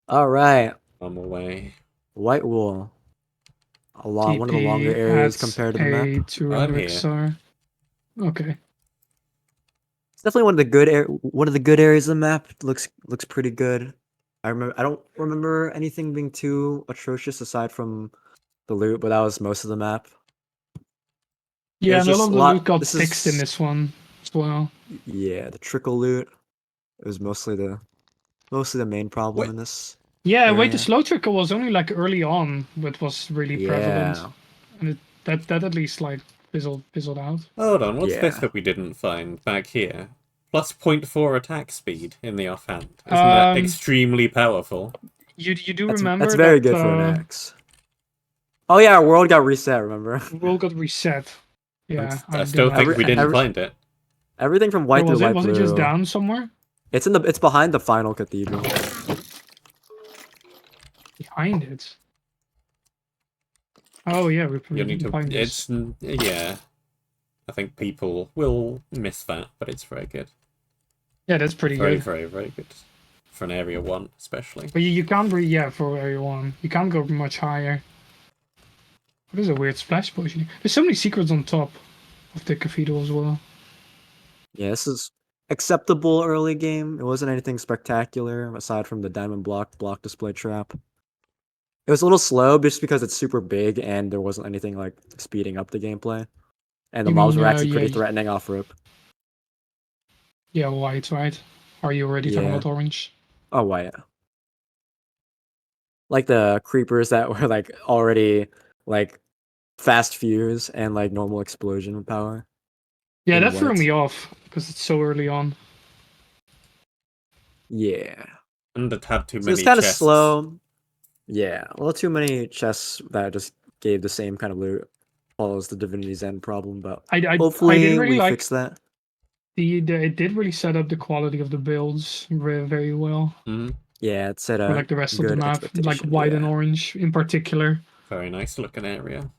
All right, I'm away. White Wool. One of the longer TP areas adds compared to the map. A to I'm here. RenderXR. Okay. It's definitely one of the good areas of the map. It looks pretty good. I don't remember anything being too atrocious aside from the loot, but that was most of the map. It Yeah, was and a lot just of a the loot lot. got This fixed in is this one as well. yeah, the trickle loot. It was mostly the main problem Wait, in this Yeah, wait, the area. slow trickle was only like early on, but was really prevalent, Yeah, and that at least like fizzled out. hold on. What's this yeah. that we didn't find back here? Plus .4 attack speed in the offhand. Isn't that Um, extremely powerful? you do That's remember very that good for an axe. Oh yeah, our world got reset. Remember? world got reset. And Yeah, I I still didn't think Every we didn't understand. every find it. everything from Where white through was it? light Was it just blue. down somewhere It's behind the final cathedral. behind it? Oh yeah, we You probably need didn't to. find this. Yeah. I think people will miss that, but it's very good. Yeah, that's pretty Very, good. very, very good for an area 1, especially. But you can't really, yeah, for area 1. You can't go much higher. What is a weird splash potion? There's so many secrets on top of the cathedral as well. Yeah, this is acceptable early game. It wasn't anything spectacular aside from the diamond block display trap. It was a little slow just because it's super big and there wasn't anything like speeding up the gameplay. And the You mobs mean, were actually yeah, pretty threatening off rip. yeah, white, right? Are you already talking Yeah. about orange? Oh, wow, yeah. Like the creepers that were like already like fast fuse and like normal explosion power Yeah, in that threw white. me off because it's so early on. Yeah. And it had too So it's many kind of chests. slow. Yeah, a little too many chests that just gave the same kind of loot. Follows the Divinity's End problem, but I did hopefully really we like fix that. the it did really set up the quality of the builds very well Mm, Yeah, it set for a like the rest of the good map, like expectation. white and Yeah. orange in particular. very nice looking area.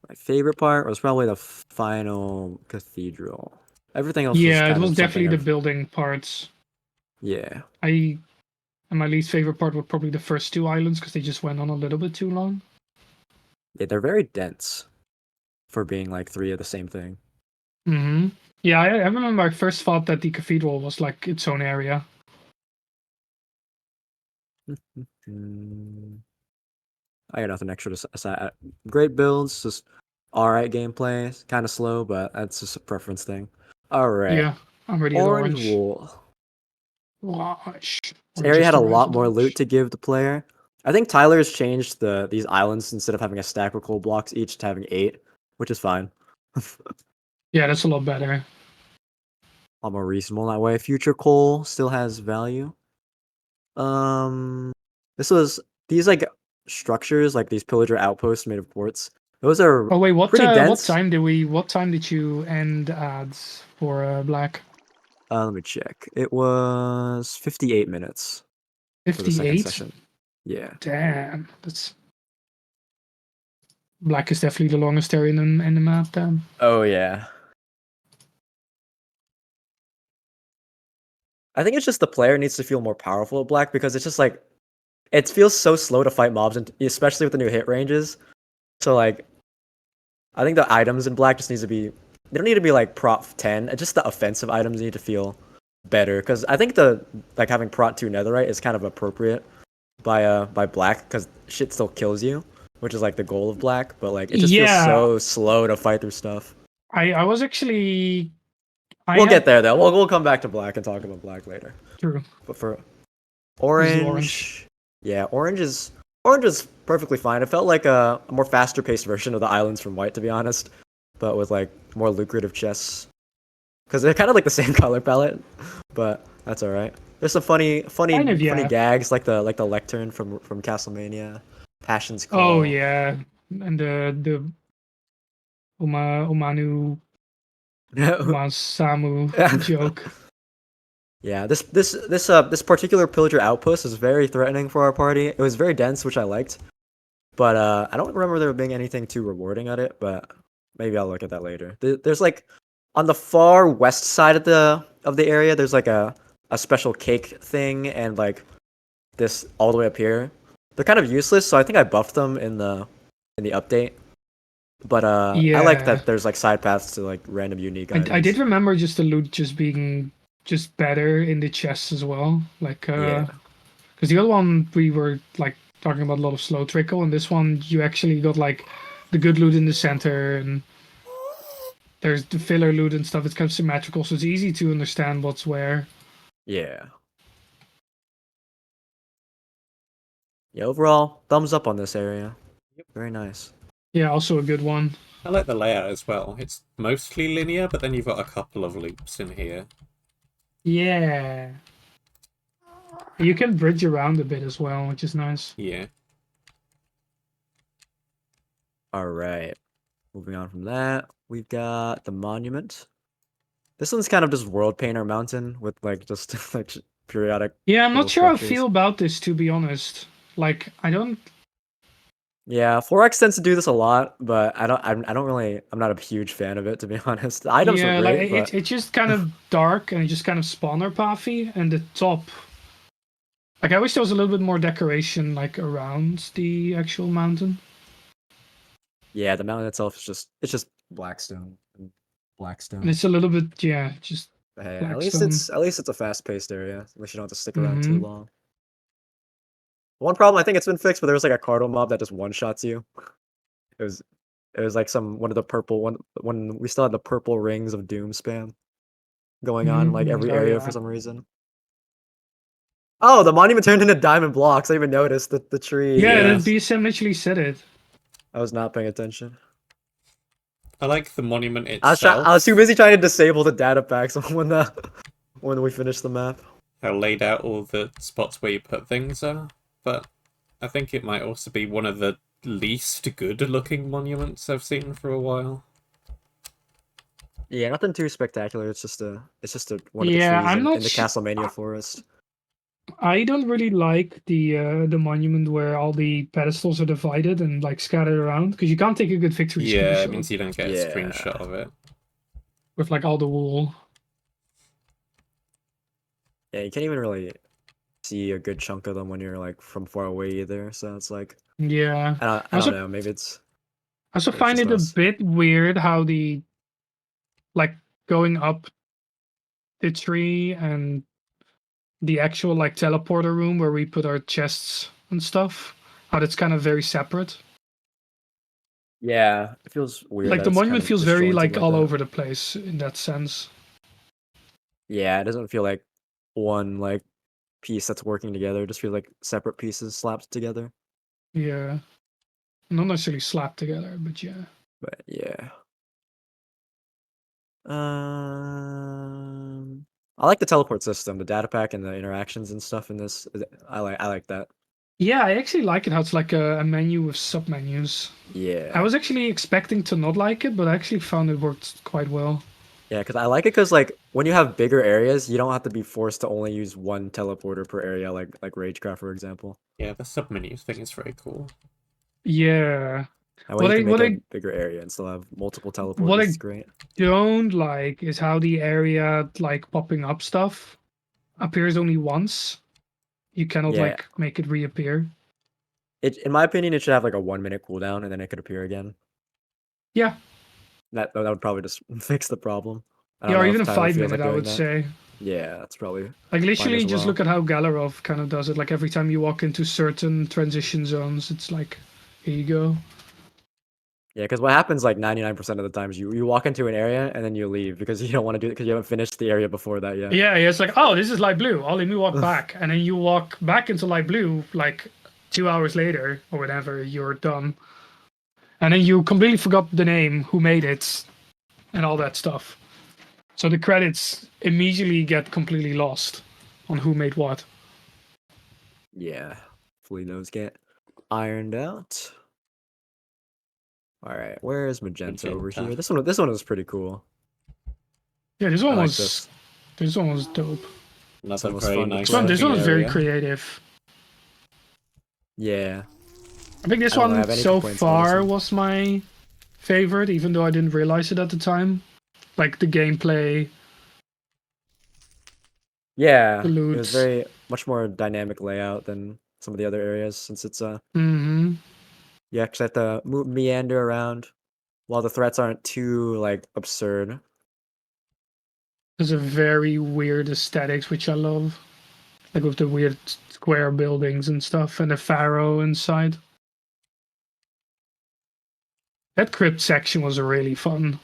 My favorite part was probably the final cathedral. Everything else was Yeah, it kind was of something definitely the of building parts. yeah. I And my least favorite part were probably the first two islands because they just went on a little bit too long. Yeah, they're very dense for being like three of the same thing. Yeah, I remember I first thought that the cathedral was like its own area. I got nothing extra to say. Great builds, just alright gameplay. Kind of slow, but that's just a preference thing. Alright. Yeah, I'm ready at Orange orange. Wool. Wash. This Or area just had a the rise lot of the more loot wash. to give the player. I think Tyler's changed these islands instead of having a stack of coal blocks each to having 8, which is fine. Yeah, that's a lot better. A lot more reasonable that way. Future coal still has value. Um, this was these like structures, like these pillager outposts made of quartz. Those are Oh wait, pretty dense. what time did you end ads for black? Let me check. It was 58 minutes for the second 58? session. Yeah. Damn, that's black is definitely the longest area in the map then. Oh yeah. I think it's just the player needs to feel more powerful at black because it's just like it feels so slow to fight mobs, and especially with the new hit ranges. So like, I think the items in black just needs to be. They don't need to be like prot 10. Just the offensive items need to feel better because I think the like having prot 2 netherite is kind of appropriate by black because shit still kills you, which is like the goal of black. But like it just feels Yeah, so slow to fight through stuff. I was actually I We'll get had there though. We'll come back to black and talk about black later. true. But for Let's do orange. orange, yeah, orange is perfectly fine. It felt like a more faster paced version of the islands from white, to be honest, but with like more lucrative chests because they're kind of like the same color palette, but that's all right. There's some Kind of, funny yeah. gags like the lectern from Castlemania, Passion's Oh Call. yeah, and the Umanu Umasamu joke. Yeah, this particular pillager outpost is very threatening for our party. It was very dense, which I liked, but I don't remember there being anything too rewarding at it. But maybe I'll look at that later. There's like on the far west side of the area, there's like a a special cake thing and like this all the way up here. They're kind of useless, so I think I buffed them in the update. But I like Yeah. that there's like side paths to like random unique I items. did remember just the loot just being just better in the chests as well. Like, Yeah. because the other one we were like talking about a lot of slow trickle, and this one you actually got like the good loot in the center, and there's the filler loot and stuff. It's kind of symmetrical, so it's easy to understand what's where. Yeah. Yeah, overall, thumbs up on this area. Very nice. Yeah, also a good one. I like the layout as well. It's mostly linear, but then you've got a couple of loops in here. Yeah. You can bridge around a bit as well, which is nice. Yeah. Alright. Moving on from that, we've got the monument. This one's kind of just world painter mountain with like just like periodic. Yeah, I'm not little sure how I structures. feel about this, to be honest. Like, I don't. Yeah, 4X tends to do this a lot, but I don't really. I'm not a huge fan of it, to be honest. The items Yeah, are like great, but it's just kind of dark and it just kind of spawner pathy, and the top. Like, I wish there was a little bit more decoration like around the actual mountain. yeah, the mountain itself is just blackstone and blackstone. And it's a little bit, yeah, just. Hey, Blackstone. at least it's a fast-paced area. At least you don't have to stick around too Mhm. long. One problem, I think it's been fixed, but there was like a cardinal mob that just one-shots you. It was like one of the purple one when we still had the purple rings of doom spam going on in like every Oh, area yeah. for some reason. Oh, the monument turned into diamond blocks. I didn't even noticed the tree. Yeah, Yeah. the BSM literally said it. I was not paying attention. I like the monument I itself. was too busy trying to disable the data packs when we finished the map. How laid out all the spots where you put things are, but I think it might also be one of the least good-looking monuments I've seen for a while. Yeah, nothing too spectacular. It's just one of the Yeah, trees I'm not in the sh- Castlemania forest. I don't really like the monument where all the pedestals are divided and like scattered around, because you can't take a good victory Yeah, it screenshot means you don't get a Yeah. screenshot of it. with like all the wool. Yeah, you can't even really see a good chunk of them when you're like from far away either. So it's like Yeah. I Also- don't know. Maybe it's I also it's find just it a us. bit weird how the like going up the tree and the actual like teleporter room where we put our chests and stuff, how that's kind of very separate. Yeah, it feels weird. Like that the it's kind monument of feels very disjointed like all that. over the place in that sense. Yeah, it doesn't feel like one like piece that's working together. It just feels like separate pieces slapped together. Yeah. Not necessarily slapped together, but yeah. But yeah. I like the teleport system, the data pack, and the interactions and stuff in this. I like that. Yeah, I actually like it how it's like a menu with sub-menus. Yeah. I was actually expecting to not like it, but I actually found it worked quite well. Yeah, because I like it because like when you have bigger areas, you don't have to be forced to only use one teleporter per area, like Ragecraft, for example. Yeah, the submenu thing is very cool. Yeah. And when What you I can what make I a bigger area and still have multiple what teleporters, I it's great. don't like is how the area like popping up stuff appears only once. You cannot Yeah. like make it reappear. In my opinion, it should have like a 1 minute cooldown and then it could appear again. Yeah. That would probably just fix the problem. I Yeah, don't or know even if a Tyler 5 feels minute, like I doing would that. say. Yeah, that's probably Like fine literally as just well. look at how Galarov kind of does it. Like every time you walk into certain transition zones, it's like, here you go. Yeah, because what happens like 99% of the times you walk into an area and then you leave because you don't want to do it because you haven't finished the area before that yet. Yeah, it's like, oh, this is light blue. Oh, let me walk back. And then you walk back into light blue like 2 hours later or whatever, you're done. And then you completely forgot the name, who made it, and all that stuff. So the credits immediately get completely lost on who made what. Yeah, hopefully those get ironed out. All right, where is magenta over Magenta. here? This one is pretty cool. Yeah, I like this. this one was dope. Another was very fun to nice play. This one was very area. creative. Yeah, I think this I don't one have any so complaints about this far one. was my favorite, even though I didn't realize it at the time. Like the gameplay. Yeah, The it was loots. very much more dynamic layout than some of the other areas since it's Mm-hmm. you actually have to meander around while the threats aren't too like absurd. There's a very weird aesthetics which I love. Like with the weird square buildings and stuff and the pharaoh inside. That crypt section was really fun.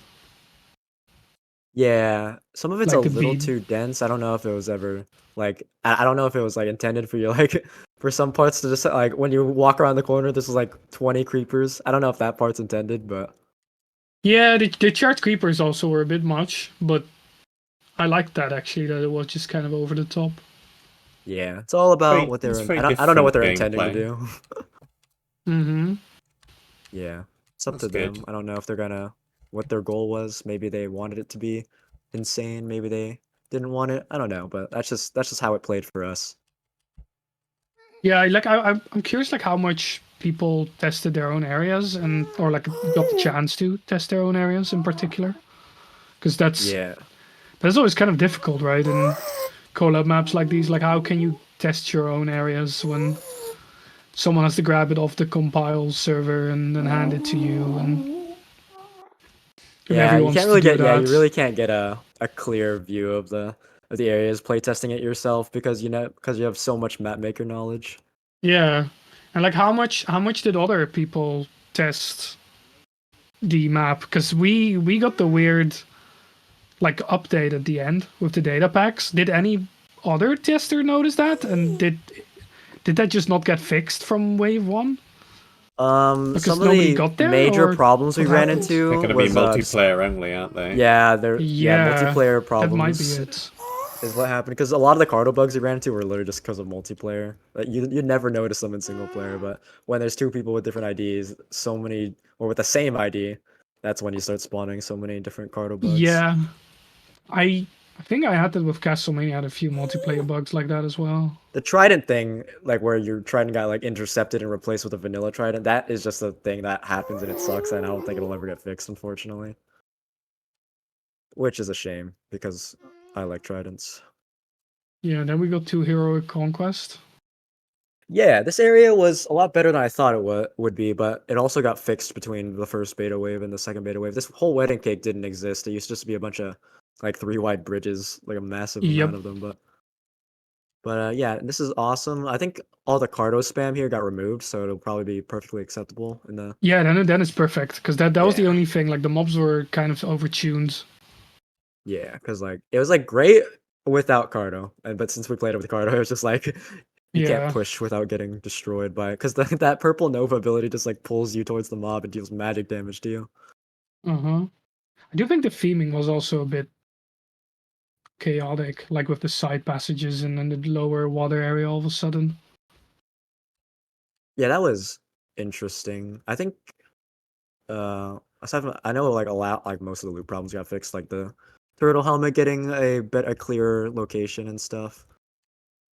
Yeah, some of it's a Like the little bead. too dense. I don't know if it was ever like I don't know if it was like intended for you like for some parts to just like when you walk around the corner this is like 20 creepers. I don't know if that part's intended, but Yeah, the charged creepers also were a bit much, but I liked that actually, that it was just kind of over the top. yeah, it's all about what It's they're very I don't know what different they're intending to gameplay. do. Mm-hmm. Yeah, it's up That's to them. good. I don't know if they're gonna what their goal was. Maybe they wanted it to be insane. Maybe they didn't want it. I don't know, but that's just how it played for us. Yeah, I'm curious like how much people tested their own areas and or like got the chance to test their own areas in particular, because Yeah. that's always kind of difficult, right? In collab maps like these, like how can you test your own areas when someone has to grab it off the compile server and then hand it to you, and if Yeah, you everyone can't wants to really do get yeah, you that. really can't get a clear view of the areas playtesting it yourself because because you have so much map maker knowledge. Yeah, and like how much did other people test the map? Because we got the weird like update at the end with the data packs. Did any other tester notice that? And did that just not get fixed from wave one Some because of nobody the got there, major or problems we what ran happened? They're into going to be was just multiplayer only, aren't they? yeah, Yeah, multiplayer that might be problems it. is what happened because a lot of the Cardo bugs we ran into were literally just because of multiplayer. Like you never notice them in single player, but when there's two people with different IDs, so many or with the same ID, that's when you start spawning so many different Cardo bugs. Yeah, I think I had that with Castlevania. I had a few multiplayer bugs like that as well. The Trident thing, like where your Trident got like intercepted and replaced with a vanilla Trident, that is just a thing that happens and it sucks, and I don't think it'll ever get fixed, unfortunately. Which is a shame because I like Tridents. Yeah, then we got to Heroic Conquest. Yeah, this area was a lot better than I thought it would be, but it also got fixed between the first beta wave and the second beta wave. This whole wedding cake didn't exist. It used to just be a bunch of like 3 wide bridges, like a massive Yep. amount of them. But yeah, this is awesome. I think all the Cardo spam here got removed, so it'll probably be perfectly acceptable in the Yeah, then it's perfect because that was the yeah. only thing. Like the mobs were kind of overtuned. Yeah, because like it was like great without Cardo, and but since we played it with Cardo, it was just like you can't Yeah. push without getting destroyed by it. Because that purple Nova ability just like pulls you towards the mob and deals magic damage to you. Uh-huh. I do think the theming was also a bit chaotic, like with the side passages and then the lower water area all of a sudden. Yeah, that was interesting. I think aside from I know like a lot like most of the loot problems got fixed, like the turtle helmet getting a clearer location and stuff.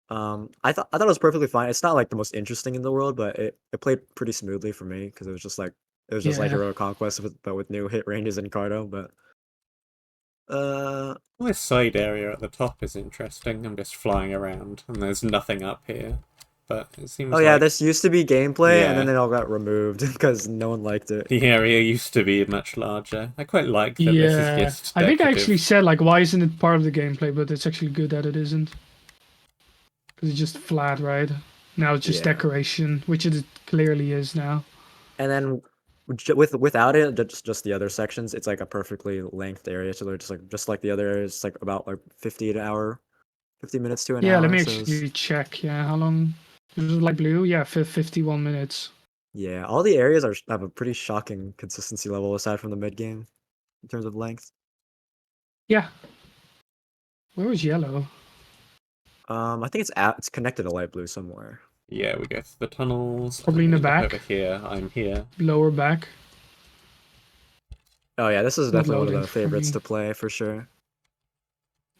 I thought it was perfectly fine. It's not like the most interesting in the world, but it played pretty smoothly for me because it was just like Yeah. Heroic Conquest but with new hit ranges and Cardo. But uh, This side area at the top is interesting. I'm just flying around, and there's nothing up here. But it oh seems yeah, like, this used to be gameplay, and then yeah, it all got removed because no one liked it. the area used to be much larger. I quite like that this is Yeah. just I think I actually decorative. said like why isn't it part of the gameplay, but it's actually good that it isn't. Because it's just flat, right? Now it's just Yeah, decoration, which it clearly is now. and then without it, just the other sections, it's like a perfectly lengthed area. So they're just like the other areas, it's like about like 50 minutes to an Yeah, let hour. me So it's, actually check. Yeah, how long? It was like blue. Yeah, 51 minutes. yeah, all the areas have a pretty shocking consistency level aside from the mid game in terms of length. Yeah. Where was yellow? I think it's connected to light blue somewhere. Yeah, we go through the tunnels. Probably in We the look over back. here. I'm here. Lower back. Oh yeah, this is Not definitely one of loading the for favorites me. to play for sure.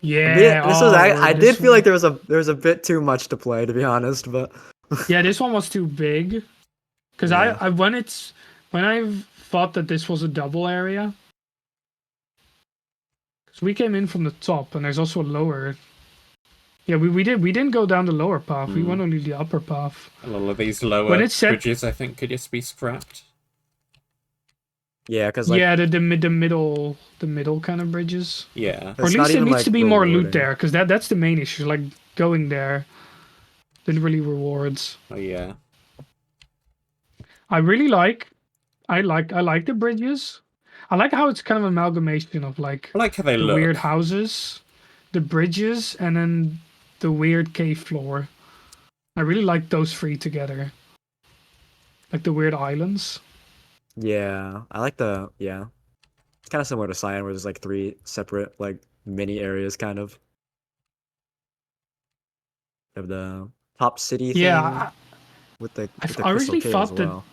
Yeah. This was Oh, I did this feel like one. there was a bit too much to play to be honest, but Yeah, this one was too big. Because yeah. when I thought that this was a double area. Because we came in from the top, and there's also a lower Yeah, we didn't go down the lower path. We Hmm. went only the upper path. And all of these lower When it said- bridges, I think, could just be scrapped. Yeah, because like Yeah, the middle kind of bridges. Yeah. Or at it's not least there even, needs like, to be more loot rewarding. there, because that's the main issue. Like going there didn't really rewards. Oh yeah. I really like I like the bridges. I like how it's kind of amalgamation of like I like how they the look. weird houses, the bridges, and then the weird cave floor. I really like those three together. Like the weird islands. Yeah, I like the yeah. It's kind of similar to Cyan, where there's like 3 separate like mini areas, kind of. Of the top city thing Yeah, with the I Crystal originally Cave thought as that well.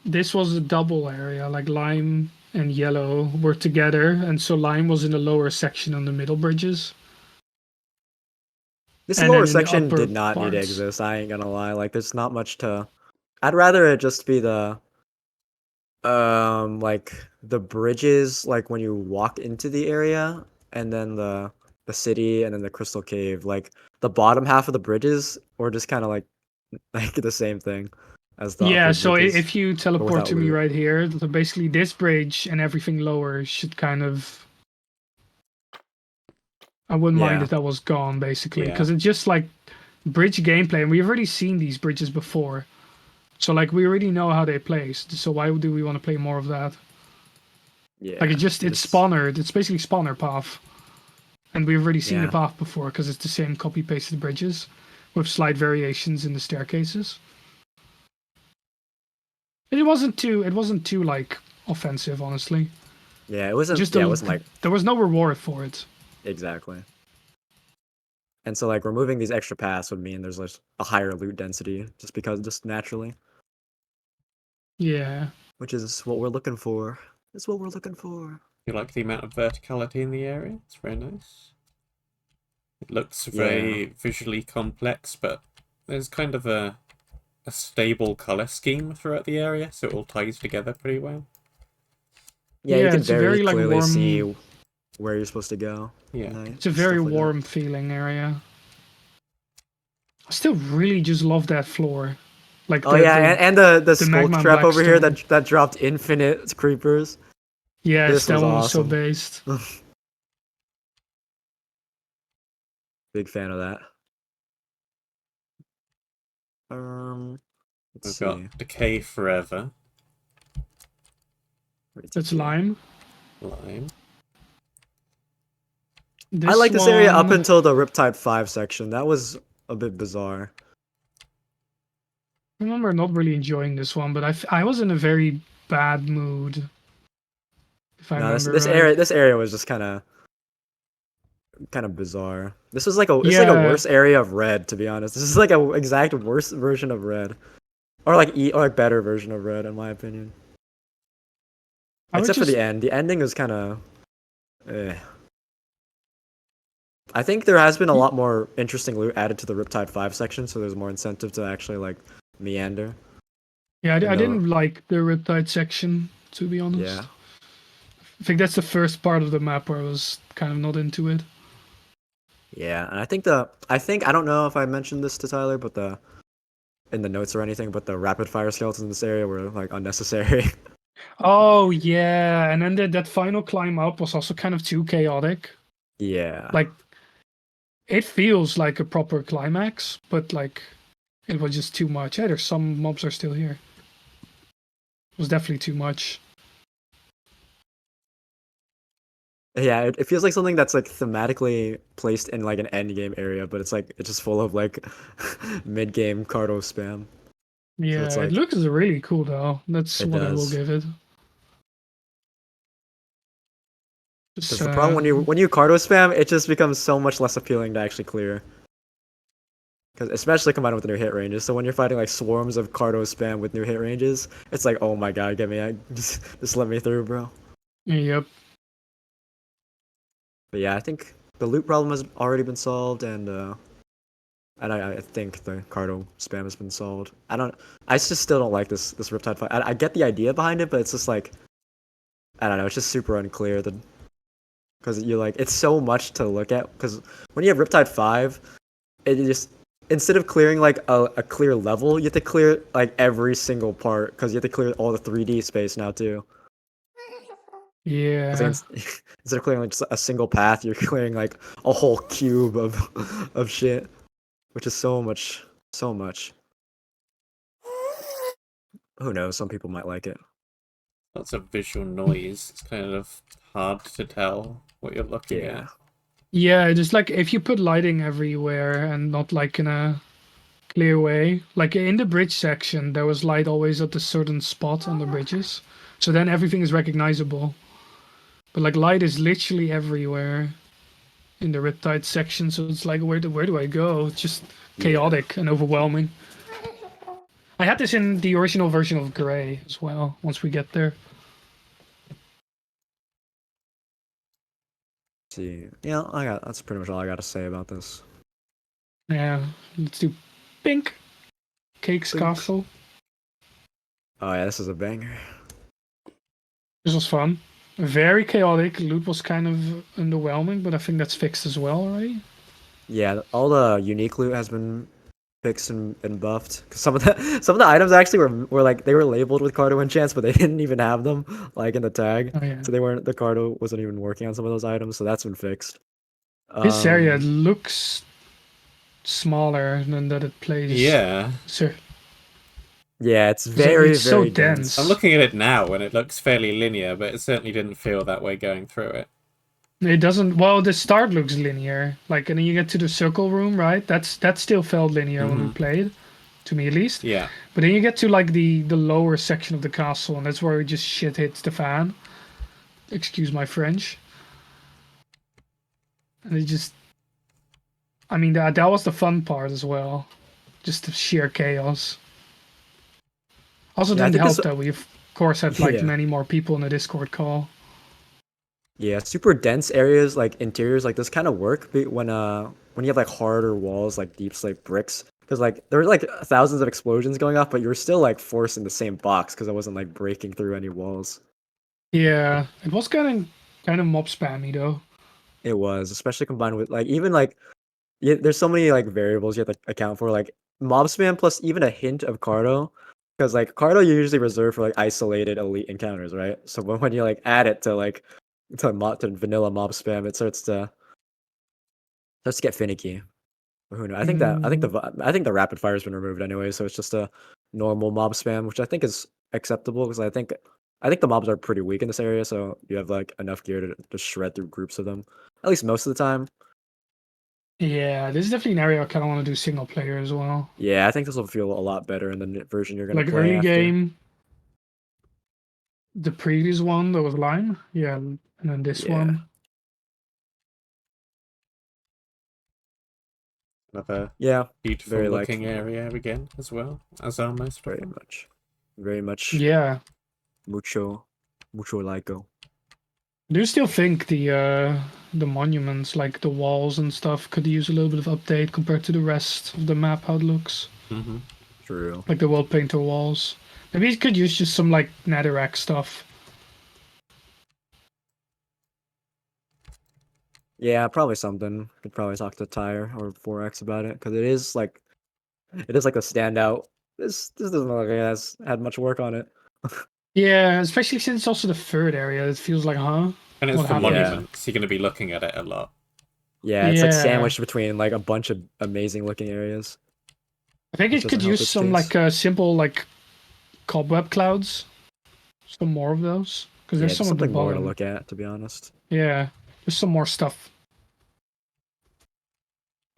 this was a double area, like lime and yellow were together, and so lime was in the lower section on the middle bridges. This And lower then in the section upper did not need to parts. exist. I ain't gonna lie. Like, there's not much to. I'd rather it just be the like the bridges, like when you walk into the area, and then the city, and then the Crystal Cave. Like the bottom half of the bridges, or just kind of like like the same thing as the Yeah, upper so bridges, if you teleport without to me loot. right here, so basically this bridge and everything lower should kind of. I wouldn't mind Yeah. if that was gone, basically, Yeah. because it's just like bridge gameplay, and we've already seen these bridges before. So like we already know how they play. So why do we want to play more of that? Yeah. Like it's spawner. It's basically spawner path, and we've already seen the Yeah. path before because it's the same copy pasted bridges, with slight variations in the staircases. It wasn't too like offensive, honestly. Yeah, it wasn't. Just Yeah, it wasn't like there was no reward for it. exactly. And so like removing these extra paths would mean there's like a higher loot density, just naturally, Yeah. which is what we're looking for. It's what we're looking for. You like the amount of verticality in the area? It's very nice. It looks Yeah. very visually complex, but there's kind of a stable color scheme throughout the area, so it all ties together pretty well. Yeah, you can it's a very like clearly warm. see where you're supposed to go. Yeah. Nice, It's a very stuff like that. warm feeling area. I still really just love that floor. Like Oh yeah, and the sculk magma trap over here blackstone. that dropped infinite creepers. yes, this that was one was so awesome. based. Big fan of that. Let's We've see. got Decay Forever, That's lime. Lime. I like this area up one- until the Riptide 5 section. That was a bit bizarre. I remember not really enjoying this one, but I was in a very bad mood. If I No, remember this right. area was just kind of bizarre. This was like a Yeah. worse area of Red, to be honest. This is like a exact worse version of Red, or like better version of Red, in my opinion. I would Except for just- the end. The ending was kind of. I think there has been a lot more interesting loot added to the Riptide 5 section, so there's more incentive to actually like meander. Yeah, I No. didn't like the Riptide section, to be honest. Yeah. I think that's the first part of the map where I was kind of not into it. Yeah, and I think I don't know if I mentioned this to Tyler, but in the notes or anything, but the rapid fire skeletons in this area were like unnecessary. Oh yeah, and then that final climb up was also kind of too chaotic. Yeah. Like, it feels like a proper climax, but like, it was just too much. Hey, there's some mobs are still here. It was definitely too much. Yeah, it feels like something that's like thematically placed in like an end game area, but it's just full of like mid game Cardo spam. Yeah, it's it like- looks really cool though. That's It what I will does. give it. Because the problem when you Cardo spam, it just becomes so much less appealing to actually clear. Because especially combined with the new hit ranges, so when you're fighting like swarms of Cardo spam with new hit ranges, it's like, oh my god, get me, just let me through, bro. Yep. But yeah, I think the loot problem has already been solved, and I think the Cardo spam has been solved. I just still don't like this Riptide fight. I get the idea behind it, but it's just like, I don't know, it's just super unclear. Because you're like, it's so much to look at. Because when you have Riptide 5, it just instead of clearing like a clear level, you have to clear like every single part because you have to clear all the 3D space now too. 'Cause, Yeah. like, instead of clearing like just a single path, you're clearing like a whole cube of shit, which is so much. Who knows? Some people might like it. Lots of visual noise. It's kind of hard to tell what you're looking Yeah. at. Yeah, just like if you put lighting everywhere and not like in a clear way. Like in the bridge section, there was light always at a certain spot on the bridges. So then everything is recognizable. But like light is literally everywhere in the Riptide section, so it's like where do I go? It's just chaotic and overwhelming. I had this in the original version of Grey as well, once we get there. See, yeah, that's pretty much all I got to say about this. Yeah, let's do Pink. Cake's Pink. Castle. Oh yeah, this is a banger. This was fun. Very chaotic. Loot was kind of underwhelming, but I think that's fixed as well already. Yeah, all the unique loot has been fixed and buffed. 'Cause some of the items actually were like they were labeled with Cardo enchants, but they didn't even have them like in the tag. Oh yeah. So the Cardo wasn't even working on some of those items, so that's been fixed. This area Um, looks smaller than that it plays. Yeah. So yeah, it's very it's so very dense. I'm looking at it now and it looks fairly linear, but it certainly didn't feel that way going through it. it doesn't. Well, the start looks linear. Like, and then you get to the circle room, right? That still felt linear when we played, to me at least. Yeah. But then you get to like the lower section of the castle, and that's where it just shit hits the fan. Excuse my French. And it just, I mean, that was the fun part as well, just the sheer chaos. Also, Yeah, I didn't think help this- that we of course had like Yeah. many more people in the Discord call. Yeah, super dense areas like interiors like this kind of work when you have like harder walls like deep slate bricks because like there were like thousands of explosions going off, but you were still like forced in the same box because I wasn't like breaking through any walls. Yeah, it was kind of mob spammy though. It was, especially combined with like even like there's so many like variables you have to account for like mob spam plus even a hint of Cardo because like Cardo you usually reserve for like isolated elite encounters, right? So when you like add it to like to vanilla mob spam, it starts to get finicky. Who knows? I think the rapid fire has been removed anyway, so it's just a normal mob spam, which I think is acceptable because I think the mobs are pretty weak in this area, so you have like enough gear to just shred through groups of them, at least most of the time. Yeah, this is definitely an area I kind of want to do single player as well. Yeah, I think this will feel a lot better in the version you're gonna Like play early after. game, the previous one that was Lime, yeah, and then this Yeah. one. Another Yeah, beautiful very looking like area again as well, as are most of very them. much Yeah, mucho laico. do you still think the monuments, like the walls and stuff, could use a little bit of update compared to the rest of the map, how it looks? True. Like the world painter walls. Maybe it could use just some like netherrack stuff. Yeah, probably something. Could probably talk to Tyre or 4X about it because it is like a standout. This doesn't look like it has had much work on it. Yeah, especially since it's also the third area. It feels like, huh? And it's What for happened? monuments. You're going to be looking at it a lot. Yeah, it's like Yeah. sandwiched between like a bunch of amazing looking areas. I think Which it could doesn't help use its some case. like simple like cobweb clouds. Some more of those. Because Yeah, there's just some at the something more to bottom. look at, to be honest. Yeah, there's some more stuff.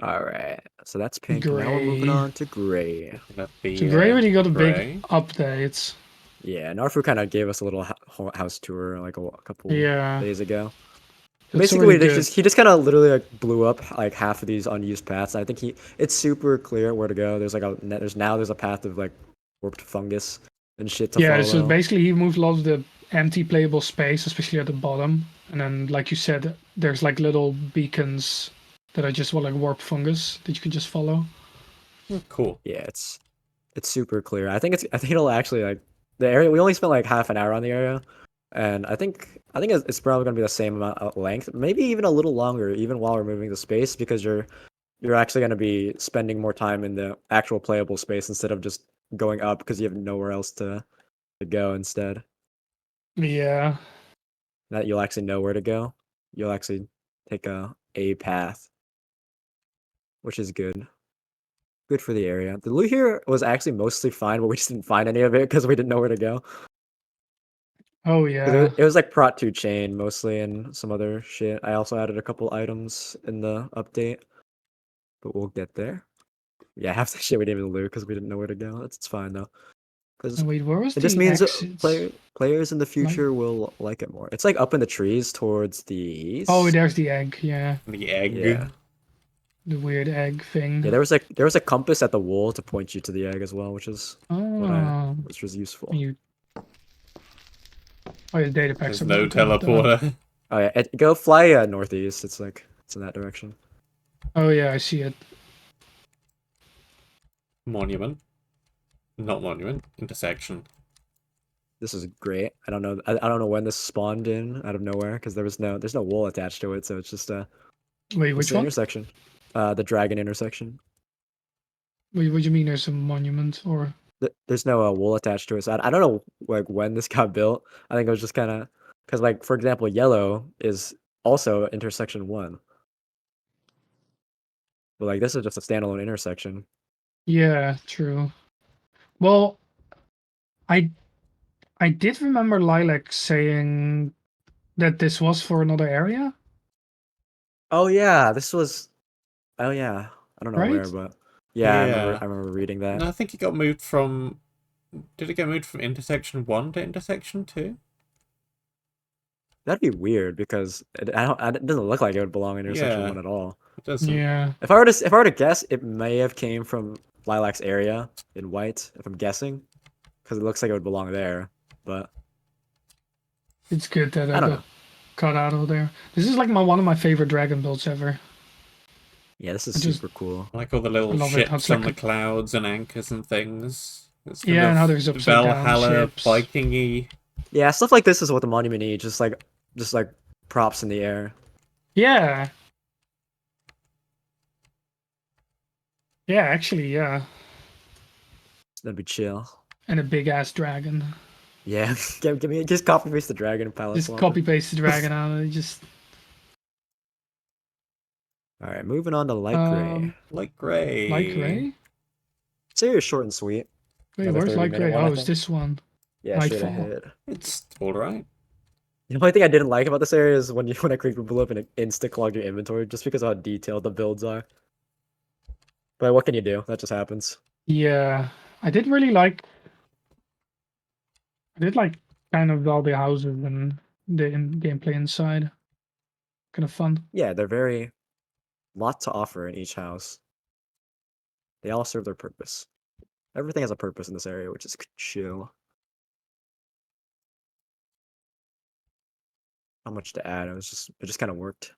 All right, so that's pink. Now we're moving Gray. on to gray. That'd be, So Gray already got a grey. big update. Yeah, Narfu kind of gave us a little house tour like a couple Yeah. days ago. That's Basically, already good. he just kind of literally like blew up like half of these unused paths. I think it's super clear where to go. There's like there's a path of like warped fungus and shit to Yeah, follow. so basically he moved a lot of the empty playable space, especially at the bottom. And then, like you said, there's like little beacons that are just like warp fungus that you can just follow. Oh, cool. Yeah, it's super clear. I think it'll actually like the area. We only spent like half an hour on the area, and I think it's probably gonna be the same amount of length, maybe even a little longer, even while we're moving the space because you're you're actually gonna be spending more time in the actual playable space instead of just going up because you have nowhere else to go instead. Yeah. That you'll actually know where to go. You'll actually take a path, which is good. Good for the area. The loot here was actually mostly fine, but we just didn't find any of it because we didn't know where to go. Oh 'Cause yeah. It was like Prot 2 chain mostly and some other shit. I also added a couple items in the update, but we'll get there. Yeah, half the shit we didn't even loot because we didn't know where to go. It's fine though, because And wait, where was it just the means exit? players in the future will like it more. It's like up in the trees towards the east. Oh, there's the egg. Yeah, The egg. Yeah. the weird egg thing. Yeah, there was a compass at the wall to point you to the egg as well, which is Oh, which was useful. you. Oh, yeah, data packs There's are no broken, what the hell? teleporter. Oh yeah, go fly northeast. It's like it's in that direction. Oh yeah, I see it. Monument. Not monument. Intersection. This is great. I don't know. I don't know when this spawned in out of nowhere because there's no wall attached to it, so it's just Wait, it's which the one? intersection, the dragon intersection. Wait, what do you mean there's a monument or? There's no wall attached to it. So I don't know like when this got built. I think it was just kind of because like for example, yellow is also intersection 1, but like this is just a standalone intersection. Yeah, true. Well, I I did remember Lilac saying that this was for another area, Oh yeah, this was. Oh yeah, I don't know where, right? but yeah, Yeah. I remember reading that. No, I think it got moved from. Did it get moved from intersection 1 to intersection 2? That'd be weird because it doesn't look like it would belong in intersection Yeah. 1 at all. It doesn't. Yeah. If I were to guess, it may have came from Lilac's area in white. If I'm guessing, because it looks like it would belong there. But It's good that I I don't got know. cut out of there. This is like one of my favorite dragon builds ever. Yeah, this is I just- super cool. I like all the little I love it. How ships it's on like the clouds and anchors and things. It's Yeah, and how there's upside down Valhalla ships. Viking-y. Yeah, stuff like this is what the monument needs. Just like props in the air. Yeah. Yeah, actually, yeah. That'd be chill. And a big ass dragon. Yeah, give me just copy paste the dragon and palette Just swap copy it. paste the dragon out of it. Just All right, moving on to light gray. Light grey. light gray? Say it's short and sweet. Wait, Another where's light 30-minute gray? one, I Oh, it's think. this one. Yeah, straight Nightfall. ahead. It's alright. The only thing I didn't like about this area is when a creeper blew up and it insta clogged your inventory just because of how detailed the builds are. But what can you do? That just happens. Yeah. I did really like kind of all the houses and the gameplay inside. Kind of fun. Yeah, they're very lot to offer in each house. They all serve their purpose. Everything has a purpose in this area, which is chill. Not much to add. It just kind of worked.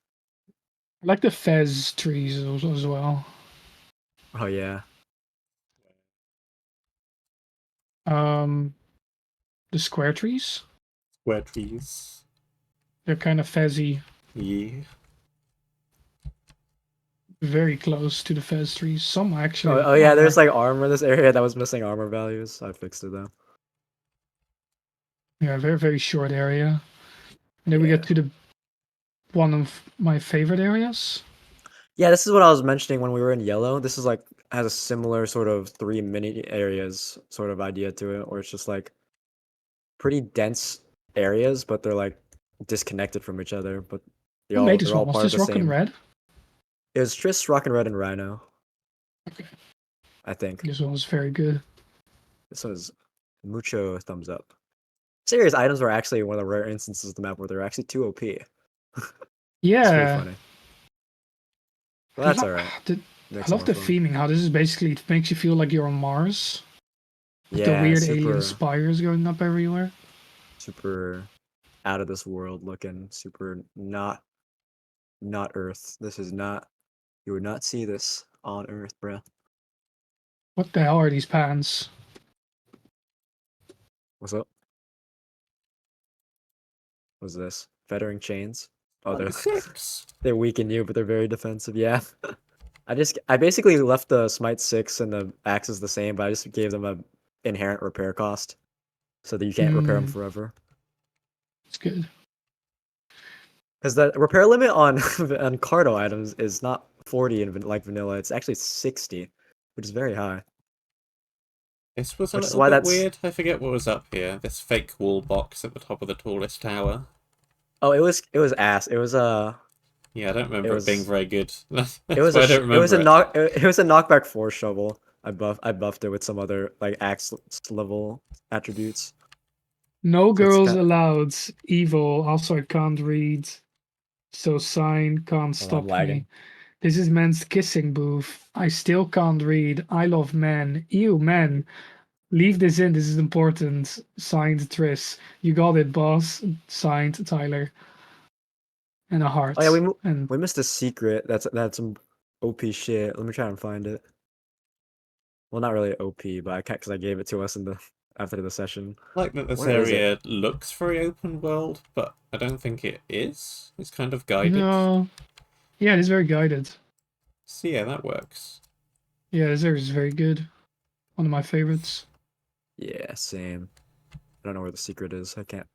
I like the fez trees as well. Oh yeah. The square trees. Square trees. They're kind of fezzy. Yeah. Very close to the fez trees. Some actually. Oh yeah, there's are- like armor in this area that was missing armor values. I fixed it though. Yeah, very very short area. And then we Yeah. get to the one of my favorite areas. Yeah, this is what I was mentioning when we were in yellow. This is like has a similar sort of 3 mini areas sort of idea to it, where it's just like pretty dense areas, but they're like disconnected from each other. But Who made this they're all one? Was part of this the Rock and same. Red? It was Triss, Rock and Red, and Rhino. Okay. I think This one was very good. this was mucho thumbs up. Serious items were actually one of the rare instances of the map where they're actually too OP. It's pretty Yeah. funny. Well, that's I alright. I love the theming. How this is basically it makes you feel like you're on Mars. With Yeah, the weird super, alien spires going up everywhere. super out of this world looking. Super not Earth. This is not. You would not see this on Earth, bruh. What the hell are these pants? What's up? What's this? Fettering chains? Oh, Like 6. they're weaken you, but they're very defensive. Yeah. I basically left the smite 6 and the axes the same, but I just gave them a inherent repair cost, so that you can't repair them forever. It's good. Because the repair limit on on Cardo items is not 40 in like vanilla; it's actually 60, which is very high. This was a Which is little why bit that's weird. I forget what was up here. This fake wall box at the top of the tallest tower. oh, it was ass. It was Yeah, I don't remember it being was very good. That's it was why I a don't remember it. it was a knockback 4 shovel. I buffed it with some other like axe level attributes. No So it's girls kind. allowed. Evil. Also, I can't read. So sign can't Hold on, I'm stop lagging. me. This is men's kissing booth. I still can't read. I love men. Ew, men. Leave this in. This is important. Signed Triss. You got it, boss. Signed Tyler. And a heart. Oh yeah, And we missed a secret. That's some OP shit. Let me try and find it. Well, not really OP, but I can't because I gave it to us in the after the session. Like that this Where is it? area looks very open world, but I don't think it is. It's kind of guided. no. Yeah, it is very guided. So yeah, that works. Yeah, this area is very good. One of my favorites. Yeah, same. I don't know where the secret is. I can't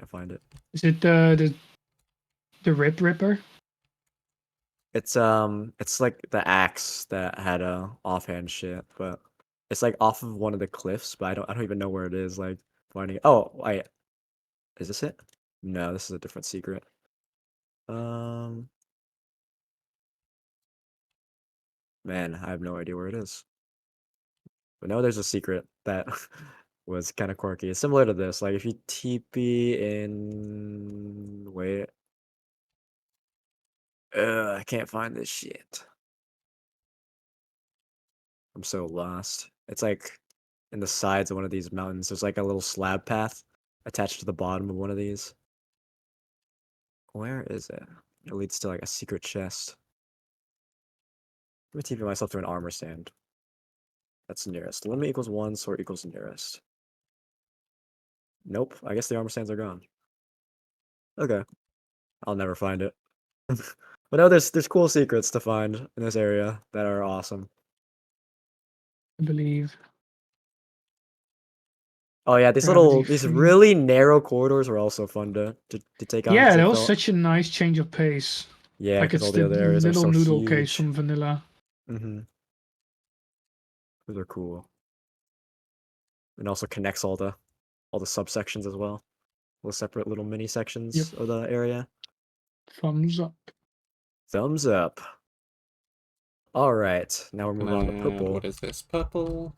find it. Is it the Rip Ripper? It's like the axe that had a offhand shit, but it's like off of one of the cliffs, but I don't even know where it is. Like finding it. Oh, wait, is this it? No, this is a different secret. Man, I have no idea where it is. But no, there's a secret that was kind of quirky. It's similar to this. Like if you TP in, wait, I can't find this shit. I'm so lost. It's like in the sides of one of these mountains. There's like a little slab path attached to the bottom of one of these. Where is it? It leads to like a secret chest. Let me TP myself to an armor stand. That's nearest. Limit equals 1, sort equals nearest. Nope, I guess the armor stands are gone. Okay. I'll never find it. But no, there's cool secrets to find in this area that are awesome. I believe. Oh yeah, these Gravity these free. really narrow corridors are also fun to take on. 'Cause Yeah, they that was felt, such a nice change of pace. yeah, Like because it's all the the other areas are little so noodle case huge. from Vanilla. Mm-hmm. Those are cool. And also connects all the subsections as well. All the separate little mini sections Yep. of the area. Thumbs up. Thumbs up. All right, now we're moving on to And purple. what is this? Purple.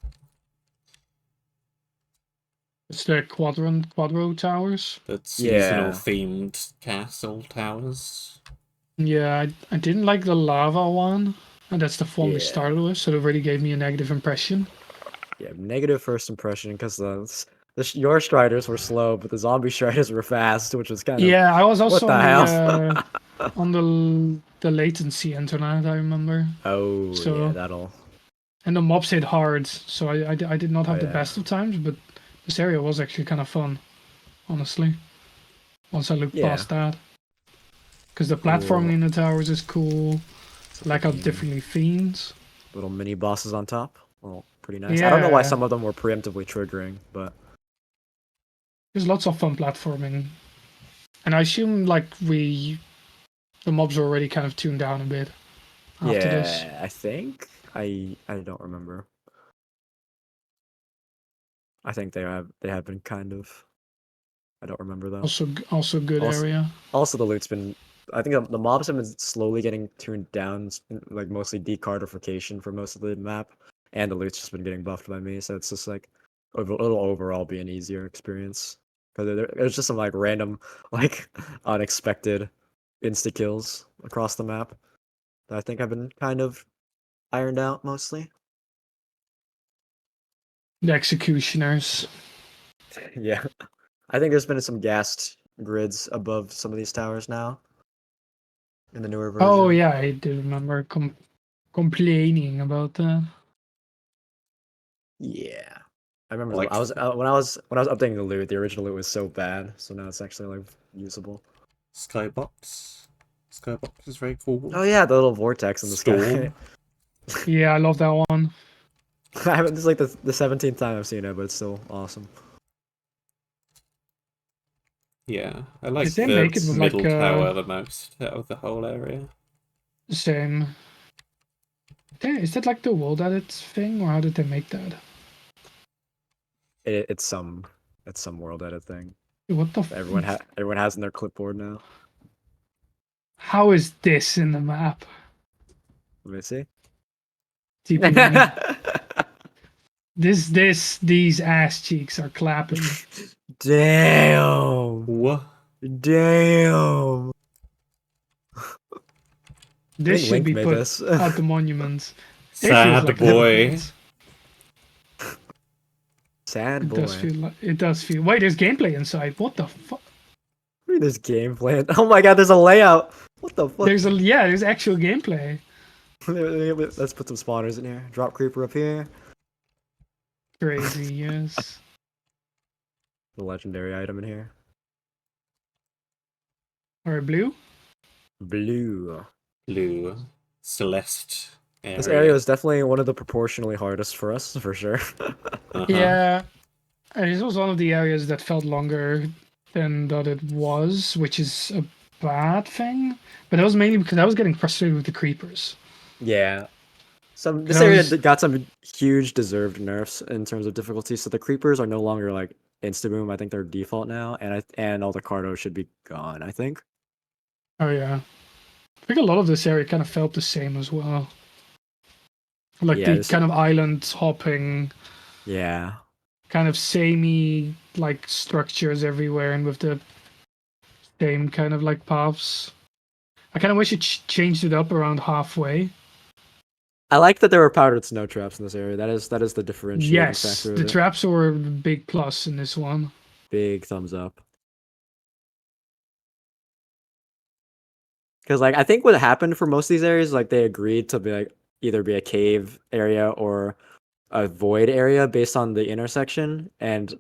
It's the Quadro towers. The seasonal Yeah, themed castle towers. Yeah, I didn't like the lava one. And that's the one we yeah, started with, so it already gave me a negative impression. yeah. Negative first impression because your striders were slow, but the zombie striders were fast, which was kind of Yeah, I was what also the on hell. the latency internet, I remember. Oh yeah, So that'll. and the mobs hit hard, so I did not Oh have the yeah. best of times, but this area was actually kind of fun, honestly. Once I looked Yeah. past that, because the platforming Cool. in the towers is cool. I like how differently themed. Little mini bosses on top. Well, pretty nice. I don't know why Yeah, some of them were preemptively triggering, but there's lots of fun platforming, and I assume like the mobs are already kind of tuned down a bit after this. yeah, I think I don't remember. I think they have been kind of. I don't remember though. Also good Also, area. also the loot's been. I think the mobs have been slowly getting tuned down, like mostly decardification for most of the map, and the loot's just been getting buffed by me. So it's just like it'll overall be an easier experience because there's just some like random, like unexpected insta kills across the map that I think have been kind of ironed out mostly. The executioners. Yeah, I think there's been some gassed grids above some of these towers now in the newer version. Oh yeah, I do remember complaining about that. Yeah, I remember Like I was when I was updating the loot. The original loot was so bad, so now it's actually like usable. Skybox. Skybox is very cool. Oh yeah, the little vortex in the sky. Storm. Yeah, I love that one. I haven't. This is like the 17th time I've seen it, but it's still awesome. Yeah, I like Did they the make it with middle like tower the most out of the whole area. same? Is that like the world edit thing, or how did they make that? It's some world edit thing. What the? Everyone has in their clipboard now. How is this in the map? Let me see. TP me. These ass cheeks are clapping. Damn. What? Damn. This think should Link be made put this. at the monuments. It feels Sad like boy. Sad It boy. does feel like it does feel. Wait, there's gameplay inside. What the fuck? Look at this gameplay. Oh my god, there's a layout. What the fuck? There's actual gameplay. Let's put some spawners in here. Drop creeper up here. Crazy, yes. The legendary item in here. Or blue? Blue. Blue. Celeste area. This area is definitely one of the proportionally hardest for us, for sure. Yeah. And this was one of the areas that felt longer than that it was, which is a bad thing. But that was mainly because I was getting frustrated with the creepers. Yeah. This That area was- got some huge deserved nerfs in terms of difficulty. So the creepers are no longer like insta boom. I think they're default now, and all the cardo should be gone. I think. Oh yeah. I think a lot of this area kind of felt the same as well. Like Yeah, the kind of island hopping, Yeah. kind of samey like structures everywhere, and with the same kind of like paths. I kind of wish it changed it up around halfway. I like that there were powdered snow traps in this area. That is the differentiating Yes, factor of the it. traps were a big plus in this one. Big thumbs up. Because like I think what happened for most of these areas, like they agreed to be like either be a cave area or a void area based on the intersection, and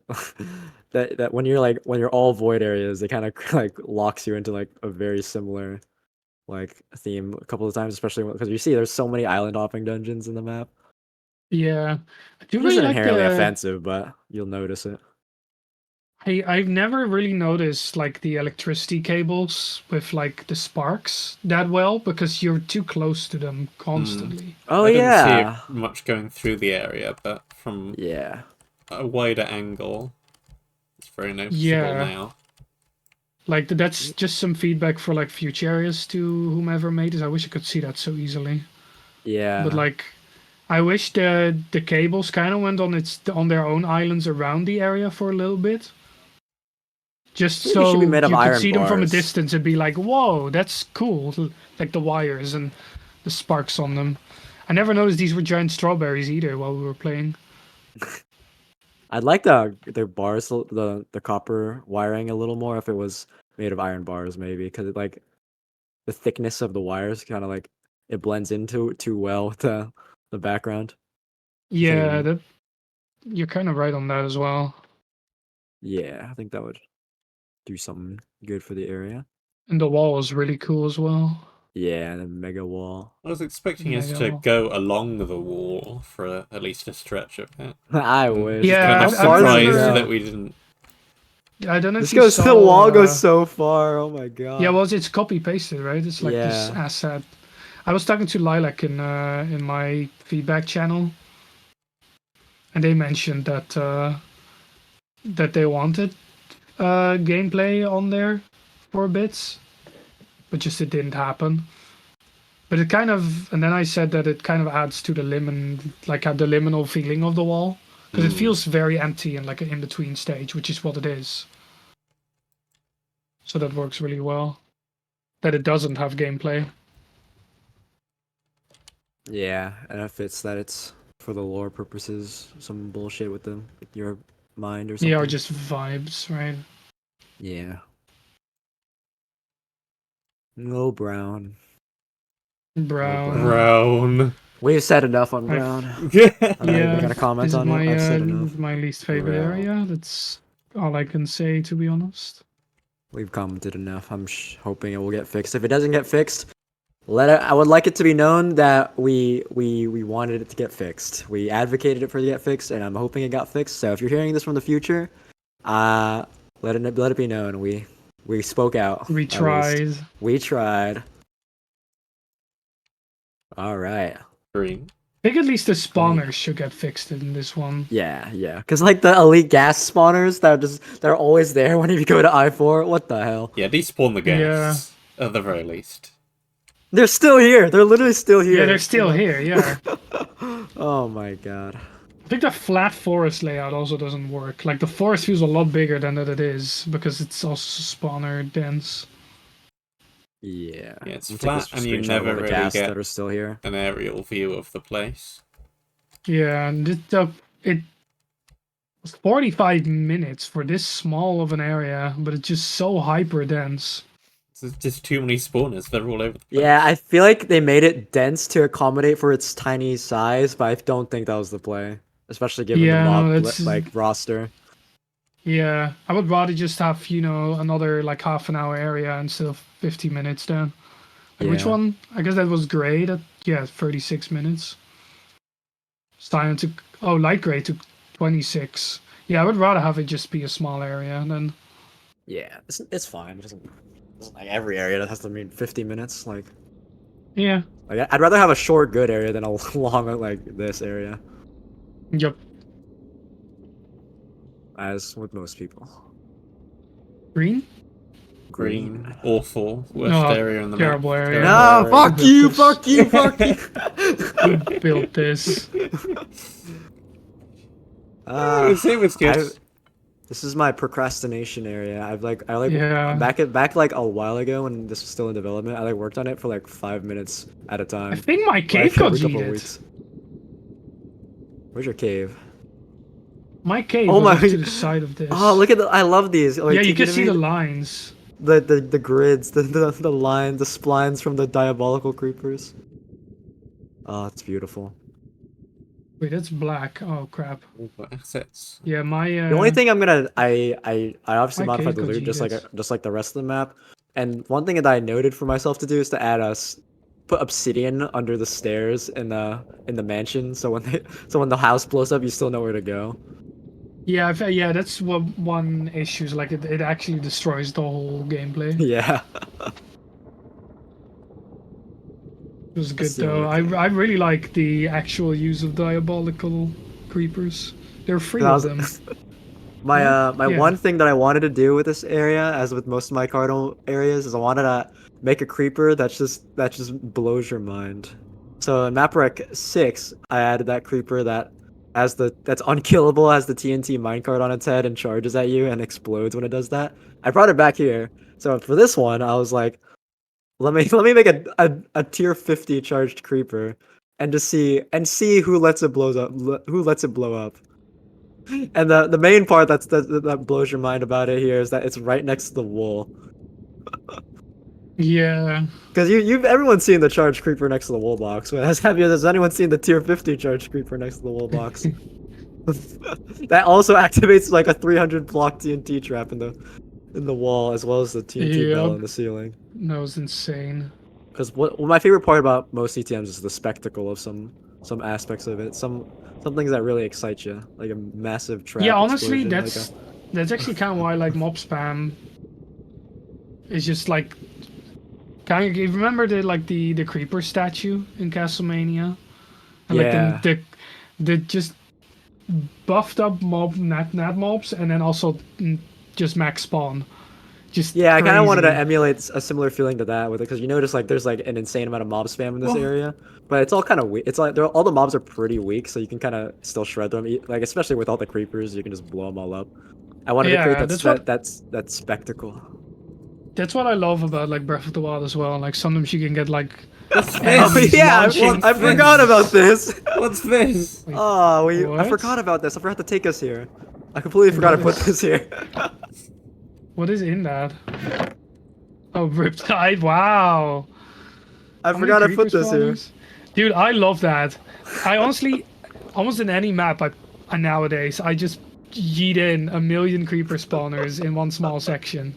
that when you're all void areas, it kind of like locks you into like a very similar like theme a couple of times, especially because you see there's so many island hopping dungeons in the map. Yeah, I do It really isn't like inherently the. offensive, but you'll notice it. I've never really noticed like the electricity cables with like the sparks that well because you're too close to them constantly. Oh I didn't see yeah. it much going through the area, but from Yeah. a wider angle, it's very noticeable Yeah. now. Like that's just some feedback for like future areas to whomever made it. I wish I could see that so easily. Yeah. But like, I wish the cables kind of went on their own islands around the area for a little bit. Just Maybe it should so be made of you could iron see them from a bars. distance and be like, "Whoa, that's cool!" Like the wires and the sparks on them. I never noticed these were giant strawberries either while we were playing. I'd like the bars, the copper wiring a little more if it was made of iron bars, maybe, because like the thickness of the wires kind of like it blends into too well with the background. Yeah, Thing. that you're kind of right on that as well. Yeah, I think that would do something good for the area. And the wall is really cool as well. Yeah, the mega wall. I was expecting us Mega to wall. go along the wall for at least a stretch of it. I I'm wish. Yeah, kind of I remember- surprised that we didn't. I don't know This if you goes. saw, The wall goes so far. Oh my god. Yeah, well, it's copy pasted, right? It's like this Yeah. asset. I was talking to Lilac in my feedback channel, and they mentioned that that they wanted gameplay on there for bits, but just it didn't happen. But it kind of, and then I said that it kind of adds to the like the liminal feeling of the wall, because it feels very empty and like an in-between stage, which is what it is. So that works really well. That it doesn't have gameplay. Yeah, and it fits that it's for the lore purposes. Some bullshit with your mind or something. Yeah, or just vibes, right? Yeah. No brown. Brown. Brown. We've said enough on brown. Yeah. I don't know, Yeah, you got a comment this is on my it? I've said this enough. is my least favorite Brown. area. That's all I can say, to be honest. We've commented enough. I'm hoping it will get fixed. If it doesn't get fixed, I would like it to be known that we wanted it to get fixed. We advocated it for it to get fixed, and I'm hoping it got fixed. So if you're hearing this from the future, let it be known we spoke out. We at tried. least. We tried. All right. Green. I think at least the spawners should get fixed in this one. Yeah, yeah. Because like the elite gas spawners they're always there whenever you go to I4. What the hell? Yeah, despawn the gas at the very least. They're still here. They're literally still here. Yeah, they're still here. Yeah. Oh my god. I think the flat forest layout also doesn't work. Like the forest feels a lot bigger than that it is because it's also spawner dense. Yeah. Yeah, it's I'll take flat this and you screenshot of never all the really gas get that are still here. an aerial view of the place. Yeah, and it was 45 minutes for this small of an area, but it's just so hyper dense. There's just too many spawners. They're all over the place. Yeah, I feel like they made it dense to accommodate for its tiny size, but I don't think that was the play, especially given the mob roster. Yeah, I would rather just have, another like half an hour area instead of 50 minutes then. Like, which Yeah. one? I guess that was gray. 36 minutes. Cyan took, light gray took 26. Yeah, I would rather have it just be a small area than. Yeah, it's fine. It doesn't like every area that has to mean 50 minutes. Like I'd rather have a short good area than a long like this area, Yep. as with most people. Green? Green. Awful. Worst No, area in the terrible map. area. No, fuck you, fuck you, fuck you. Who built this? It was good. This is my procrastination area. Yeah. back like a while ago when this was still in development. I worked on it for like 5 minutes at a time. I think my cave Like, got every couple of yeeted. weeks. Where's your cave? My cave Oh was my- off to the side of this. Oh, look at I love these. Like, yeah, you can can see the lines. the grids, the lines, the splines from the diabolical creepers. Oh, it's beautiful. Wait, that's black. Oh crap. All the assets. Yeah, my The only thing I'm gonna I obviously My modified the cave got loot just cheated. like the rest of the map. And one thing that I noted for myself to do is to put obsidian under the stairs in the mansion, so when the house blows up, you still know where to go. yeah, that's one issue is like it actually destroys the whole gameplay. Yeah. It was good That's the though. only I really like the actual use of diabolical creepers. There are three That of was- them. My Yeah. one thing that I wanted to do with this area, as with most of my cardinal areas, is I wanted to make a creeper that just blows your mind. So in MapRec 6, I added that creeper that's unkillable, has the TNT minecart on its head and charges at you and explodes when it does that. I brought it back here. So for this one, I was like, let me make a tier 50 charged creeper and just see who lets it blow up. And the main part that blows your mind about it here is that it's right next to the wall. Yeah. Because everyone's seen the charged creeper next to the wall box. But has anyone seen the tier 50 charged creeper next to the wall box? That also activates like a 300 block TNT trap in the wall, as well as the TNT bell Yep. in the ceiling. That was insane. Because what my favorite part about most CTMs is the spectacle of some aspects of it. Some things that really excite you, like a massive trap. Yeah, honestly, explosion, that's actually kind of why I like mob spam. It's just like, kind of. You remember the creeper statue in Castlemania? And Yeah. like the just buffed up nat mobs, and then also just max spawn. Just Yeah, I kind of wanted to crazy. emulate a similar feeling to that with it, because you notice like there's like an insane amount of mob spam in this Well- area, but it's all kind of weak. It's like all the mobs are pretty weak, so you can kind of still shred them. Like especially with all the creepers, you can just blow them all up. I wanted to Yeah, create that's that spectacle. That's what I love about like Breath of the Wild as well. Like sometimes you can get like What's Oh Enemies this? yeah, launching- I forgot about this. What's this? Oh, I What? forgot about this. I forgot to take us here. I completely forgot to put this here. what is in that? Oh, Riptide! Wow. I How forgot many to put creeper this here. spawners? Dude, I love that. I honestly, almost in any map nowadays, I just yeet in a million creeper spawners in one small section.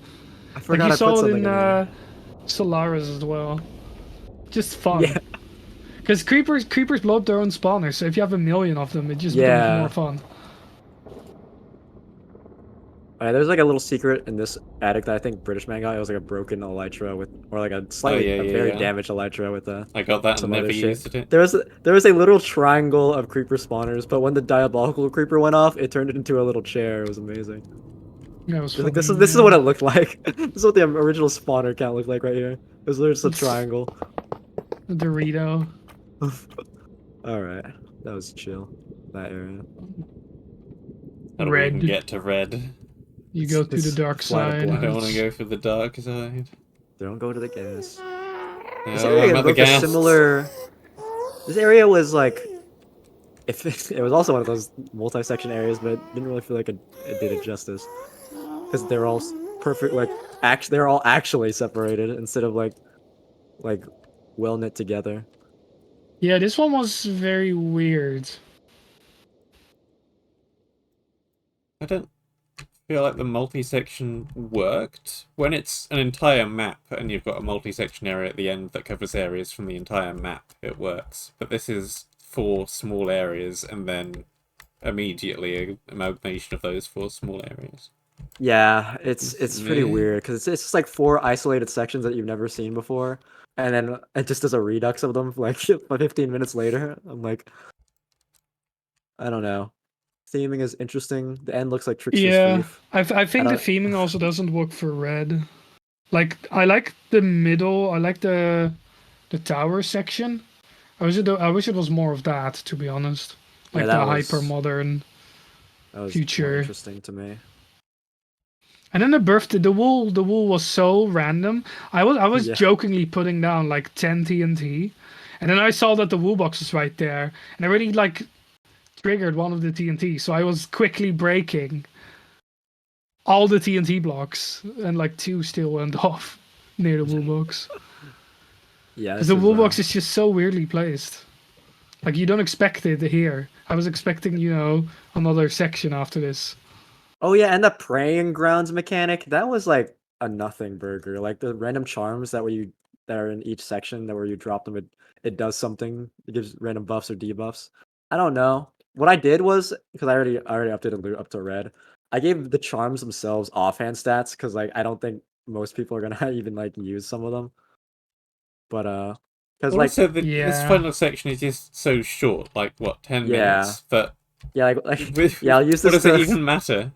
I Like forgot you I put saw it something in in here. Solaris as well. just fun. Yeah. Because creepers blow up their own spawners, so if you have 1,000,000 of them, it just becomes more fun. There's like a little secret in this attic that I think British man got. It was like a broken elytra with, or like a very damaged elytra with I got that and some never other shit. used it. There was a little triangle of creeper spawners, but when the diabolical creeper went off, it turned it into a little chair. It was amazing. Yeah, it was Like, funny, this is what it looked like. This is what the original spawner count looked like right here. It was literally just a triangle. A Dorito. All right, that was chill. That area. How do we even get to red? You go to the dark side. I don't want to go for the dark side. Don't go to the gas. This No, area I'm at the looked gas. similar. This area was like, it was also one of those multi-section areas, but it didn't really feel like it did it justice, because they're all perfect. Like, they're all actually separated instead of like well knit together. Yeah, this one was very weird. I don't feel like the multi-section worked. When it's an entire map and you've got a multi-section area at the end that covers areas from the entire map, it works. But this is 4 small areas and then immediately an amalgamation of those 4 small areas. Yeah, it's pretty weird, because it's just like 4 isolated sections that you've never seen before, and then it just does a redux of them like 15 minutes later. I'm like, I don't know. Theming is interesting. The end looks like Trickster's Thief. I think the theming also doesn't work for red. Like, I like the middle. I like the tower section. I wish it was more of that, to be honest. Like the hyper modern future. Interesting to me. And then the wool was so random. I was jokingly putting down like 10 TNT, and then I saw that the wool box was right there, and I already like triggered one of the TNT, so I was quickly breaking all the TNT blocks, and like 2 still went off near the wool box. Yeah, because the wool box is just so weirdly placed. Like, you don't expect it here. I was expecting, another section after this. Oh yeah, and the praying grounds mechanic, that was like a nothing burger. Like the random charms that are in each section, that where you drop them, it does something. It gives random buffs or debuffs. I don't know. What I did was, because I already updated loot up to red, I gave the charms themselves offhand stats, because like I don't think most people are gonna even like use some of them. But because like this final section is just so short, like what, 10 minutes? But I'll use this. What does it even matter?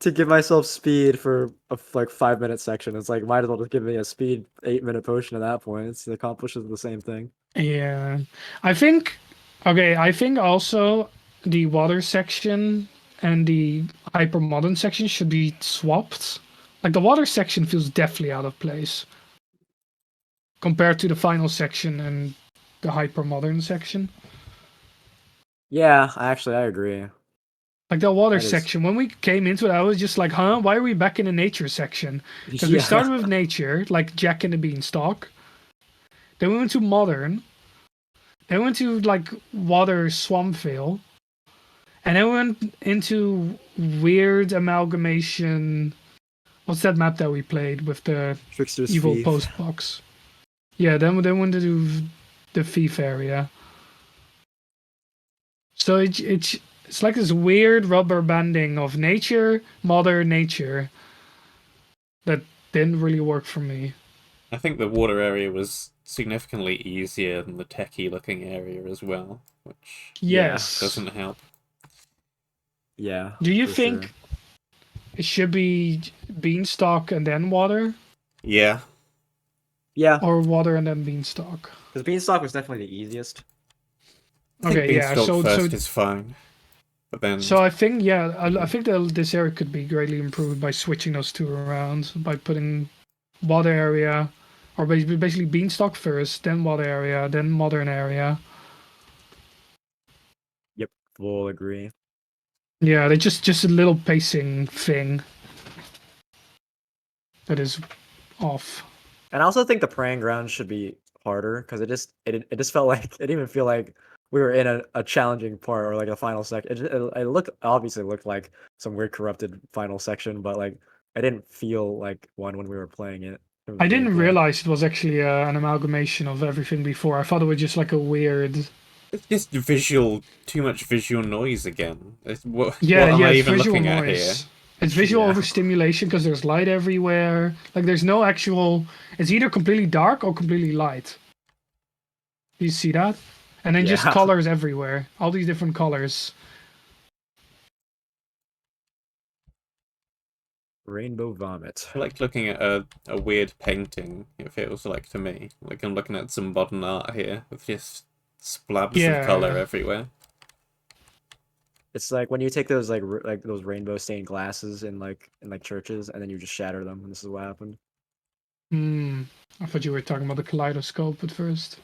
To give myself speed for a 5-minute section. It's like, might as well just give me a speed 8-minute potion at that point. It accomplishes the same thing. Yeah. I think also the water section and the hyper modern section should be swapped. Like, the water section feels definitely out of place compared to the final section and the hyper modern section. Yeah, I agree. Like, the water section, when we came into it, I was just like, huh? Why are we back in the nature section? Because we started with nature, like Jack and the Beanstalk. Then we went to modern. Then we went to, like, water Swampville. And then we went into weird amalgamation. What's that map that we played with the Trickster's evil Thief. post box? Yeah, then we went to the thief area. So it's like this weird rubber banding of nature, modern nature, that didn't really work for me. I think the water area was significantly easier than the techie looking area as well, which doesn't help. Yeah. Do you think it should be Beanstalk and then water? Yeah. Yeah. Or water and then Beanstalk? Because Beanstalk was definitely the easiest. I think Beanstalk first is fine. But then... So I think, I think this area could be greatly improved by switching those 2 around, by putting water area, or basically Beanstalk first, then water area, then modern area. Yep, full agree. Yeah, they just a little pacing thing that is off. And I also think the praying ground should be harder, because it just felt like, it didn't even feel like we were in a challenging part, or like a final section. It obviously looked like some weird corrupted final section, but like I didn't feel like one when we were playing it. I didn't gameplay. realize it was actually an amalgamation of everything before. I thought it was just like a weird. It's just visual, too much visual noise again. What Yeah, am yeah, I it's even visual looking at here? noise. It's visual Yeah. overstimulation because there's light everywhere. Like there's no actual. It's either completely dark or completely light. Do you see that? And then just Yeah. colors everywhere. All these different colors. Rainbow vomit. I like looking at a weird painting, it feels like to me. Like I'm looking at some modern art here with just splabs of colour Yeah. everywhere. It's like when you take those like those rainbow stained glasses in like churches, and then you just shatter them. And this is what happened. Hmm. I thought you were talking about the kaleidoscope at first.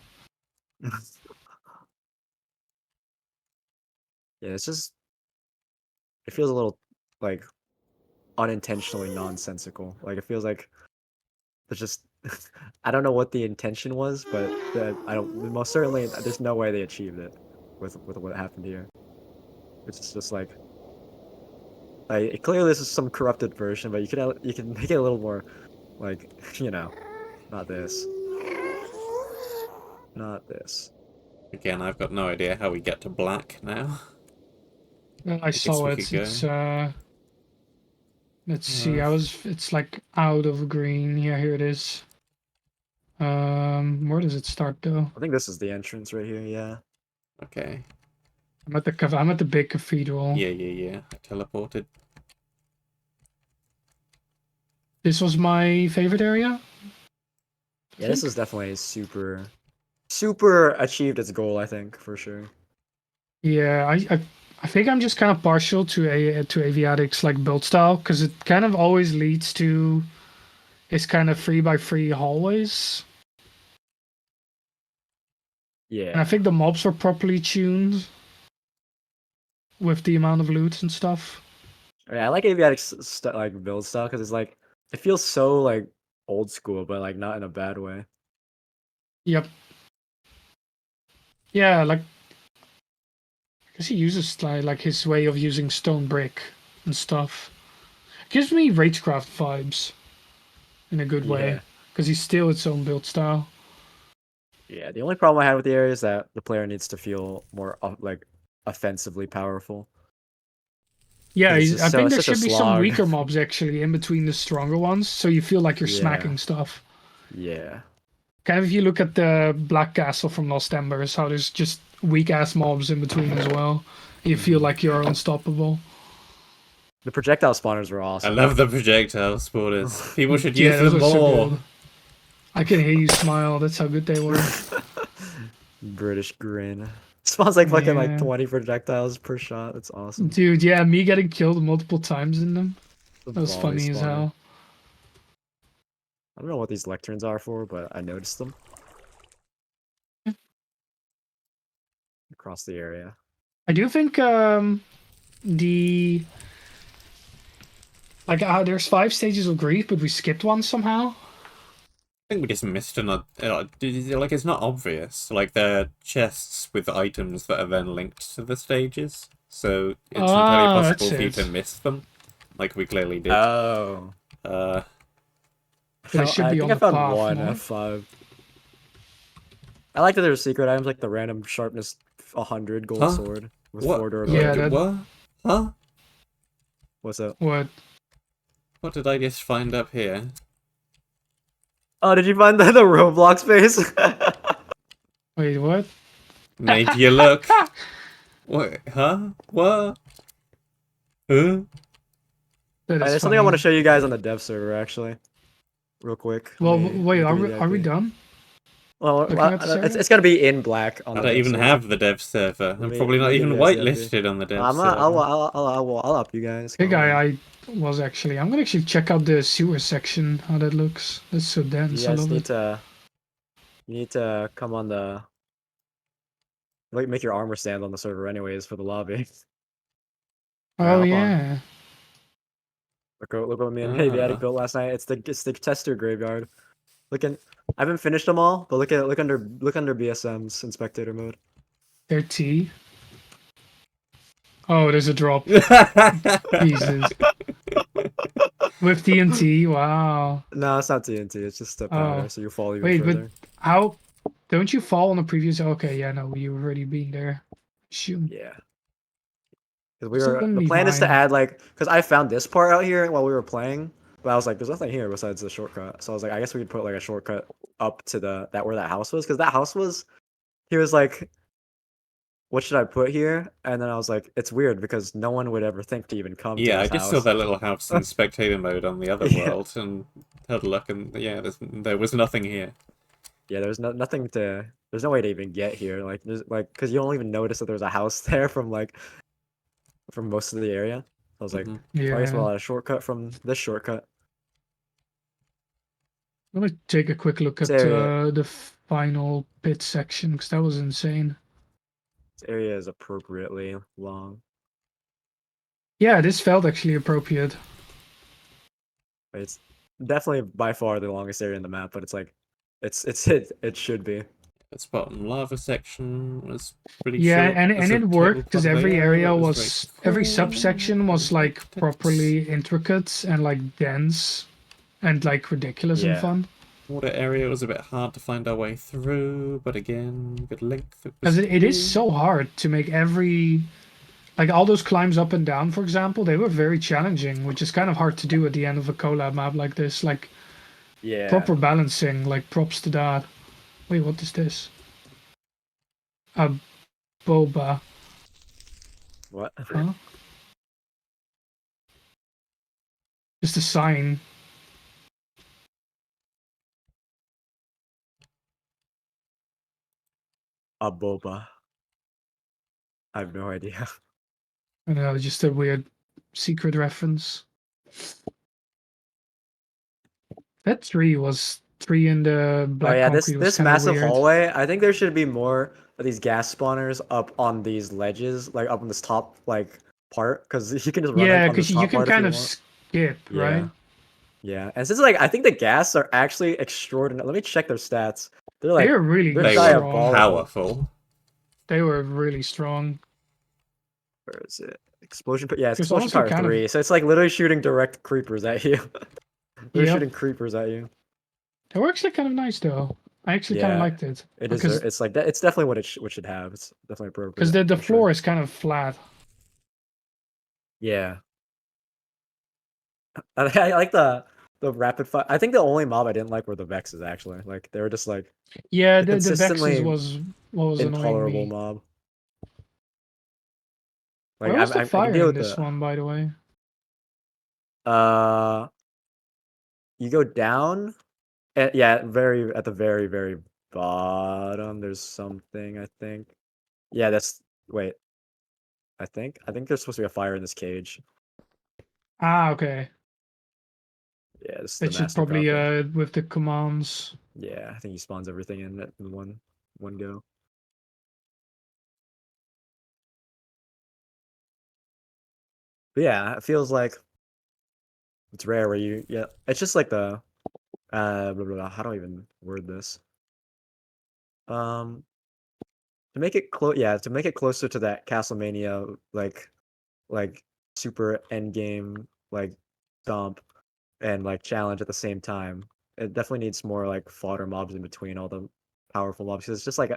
Yeah, it's just it feels a little like unintentionally nonsensical. Like it feels like it's just I don't know what the intention was, but I don't most certainly there's no way they achieved it with what happened here. It's just like clearly this is some corrupted version, but you can make it a little more like not this, not this. Again, I've got no idea how we get to black now. I guess saw we it. could go. It's let's see. It's like out of green. Yeah, here it is. Where does it start though? I think this is the entrance right here. Yeah. Okay. I'm at the big cathedral. Yeah. I teleported. This was my favorite area. Yeah, this is definitely super achieved its goal. I think for sure. Yeah, I think I'm just kind of partial to Aviatic's like build style because it kind of always leads to its kind of 3x3 hallways. Yeah. And I think the mobs were properly tuned with the amount of loot and stuff. Yeah, I like Aviatic's like build style because it's like it feels so like old school, but like not in a bad way. Yep. Yeah, like I guess he uses like his way of using stone brick and stuff. Gives me Ragecraft vibes in a good way Yeah. because he's still its own build style. Yeah. The only problem I had with the area is that the player needs to feel more like offensively powerful. Yeah, 'Cause it's I think it's there such a should be some slog. weaker mobs actually in between the stronger ones, so you feel like you're Yeah. smacking stuff. Yeah. Kind of if you look at the Black Castle from Lost Embers, how there's just weak ass mobs in between as well. You feel like you're unstoppable. The projectile spawners were I awesome. love the projectile spawners. People should Yeah, use those them are so more. good. I can hear you smile. That's how good they were. British grin. Spawns like fucking like Yeah. 20 projectiles per shot. That's awesome. Dude, yeah, me getting killed multiple times in them. The That was volley funny as spawner. hell. I don't know what these lecterns are for, but I noticed them across the area. I do think the like there's 5 stages of grief, but we skipped one somehow. I think we just missed another. Like, it's not obvious. Like, they're chests with items that are then linked to the stages. So it's entirely possible that's for you to it. miss them. Like we clearly did. Oh. They should I be think on I the found path, one no? F5. I like that there's secret items like the random sharpness 100 gold Huh? sword with What? 4 durability. Yeah, that- What? Huh? What's up? What? What did I just find up here? Oh, did you find the Roblox space? Wait, what? Made you look. What? Huh? What? Huh? That is There's something I want to funny. show you guys on the dev server actually, real quick. Well, Let me wait, give are you we the are we IP. done? Well, looking at the server? it's gonna be in black on I the don't dev even server. have the dev server. I'm probably not let me even give you guys the IP. whitelisted on the dev I'm server. not, I'll up you guys. Big guy, I was actually. I'm gonna actually check out the sewer section. How that looks. That's so dense. You I guys love need it. to. You need to come on the. Like, make your armor stand on the server, anyways, for the lobby. Oh hop on. yeah. Look what me and Aviatic built last night. It's the tester graveyard. I haven't finished them all, but look under BSM's in spectator mode. Their T. Oh, there's a drop. Jesus. With TNT, wow. No, it's not TNT. It's just a powder, Oh, so you fall even wait, but further. how? Don't you fall on the previous? Okay, yeah, no, you've already been there. Shoot. Yeah. Because So let the me plan is to mine. add like, because I found this part out here while we were playing, but I was like, there's nothing here besides the shortcut. So I was like, I guess we could put like a shortcut up to that where that house was, because that house was. He was like, what should I put here? And then I was like, it's weird because no one would ever think to even come to Yeah, I this just saw house. that little house in spectator mode on the other Yeah. world and had a look, and yeah, there was nothing here. Yeah, there's nothing to. There's no way to even get here. Like, there's like, because you don't even notice that there's a house there from most of the area. I was like, Hmm. well, I guess we'll Yeah. add a shortcut from this shortcut. Let me take a quick look This at area, the final pit section because that was insane. this area is appropriately long. Yeah, this felt actually appropriate. It's definitely by far the longest area in the map, but it's like, it should be. This bottom lava section was pretty Yeah, short and as a it total worked part because of the every area, but area it was very was every cool, subsection was very like intense. properly intricate and like dense and like ridiculous and Yeah, fun. Water area was a bit hard to find our way through, but again, good length. It Because was it is cool. so hard to make every like all those climbs up and down, for example, they were very challenging, which is kind of hard to do at the end of a collab map like this. Like yeah. proper balancing, like props to that. Wait, what is this? A boba. What? Huh? Just a sign. A boba. I have no idea. I don't know, just a weird secret reference. That tree was tree in the Oh black yeah, concrete was this kind of massive weird. hallway. I think there should be more of these gas spawners up on these ledges, like up on this top like part, because you can just run Yeah, on because this you top can part if kind you of want. skip, right? Yeah, yeah. And since like I think the gas are actually extraordinary. Let me check their stats. They're They like are really they're They were strong. diabolical. powerful. They were really strong. Where is it? Explosion. Yeah, it's There's explosion also power kind of 3. So it's like literally shooting direct creepers at you. They're yep. shooting creepers at you. They were actually kind of nice though. I actually kind of Yeah, liked it it is. because It's like that. It's definitely what it should have. It's definitely appropriate the for sure. floor is kind of flat. Yeah. I like the rapid fire. I think the only mob I didn't like were the Vexes actually. Like they were just like Yeah, the the Vexes consistently was what was annoying intolerable me. mob. Like Where was the I can fire deal in with this the one, by the way? uh you go down and yeah, very at the very bottom there's something I think. Yeah, that's wait. I think there's supposed to be a fire in this cage. Ah, okay. Yeah, this is the It should master probably copper. with the commands. Yeah, I think he spawns everything in one go. But yeah, it feels like it's rare where you yeah, it's just like the blah, blah, blah. How do I even word this? Um, to make it to make it closer to that Castlemania like super end game like dump and like challenge at the same time. It definitely needs more like fodder mobs in between all the powerful mobs. 'Cause it's just like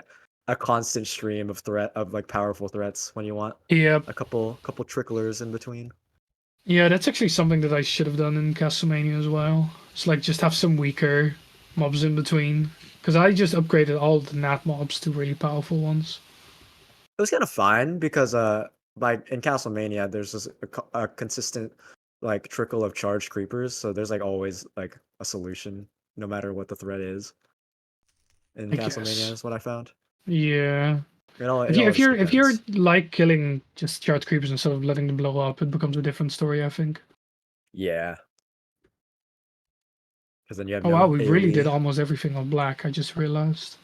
a constant stream of threat of like powerful threats when you want Yep. a couple tricklers in between. Yeah, that's actually something that I should have done in Castlevania as well. It's like just have some weaker mobs in between. Because I just upgraded all the nat mobs to really powerful ones. It was kind of fine because like in Castlemania there's just a consistent like trickle of charged creepers, so there's like always like a solution no matter what the threat is. In I Castlemania guess. is what I found. Yeah. It all just If you're depends. like killing just charged creepers instead of letting them blow up, it becomes a different story, I think. Yeah, because then you have Oh wow, no we really did AoE. almost everything on black, I just realized.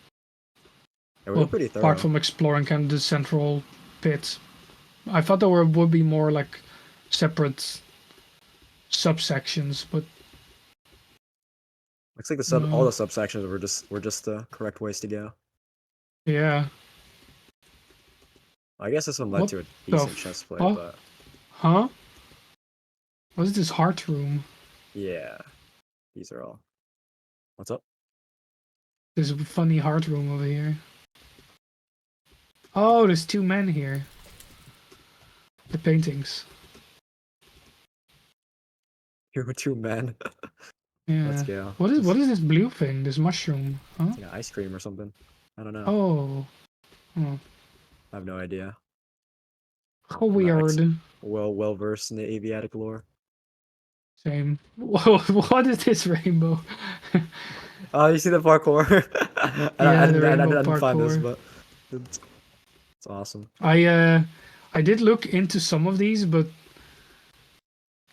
Yeah, we were Well, pretty apart thorough. from exploring kind of the central pit. I thought there would be more like separate subsections, but Looks like all no. the subsections were just the correct ways to go. Yeah. I guess this one led What to a the decent chest plate, fuck? but Huh? What is this heart room? Yeah. These are all. What's up? There's a funny heart room over here. Oh, there's 2 men here. The paintings. Here were 2 men. Yeah. Let's go. What is this blue thing? This mushroom? Huh? It's like ice cream or something. I don't know. Oh. Oh. I have no idea. How I'm not weird. well versed in the aviatic lore. Same. Whoa, what is this rainbow? Oh, you see the parkour? Yeah, the rainbow I didn't find this, parkour. but it's awesome. I did look into some of these, but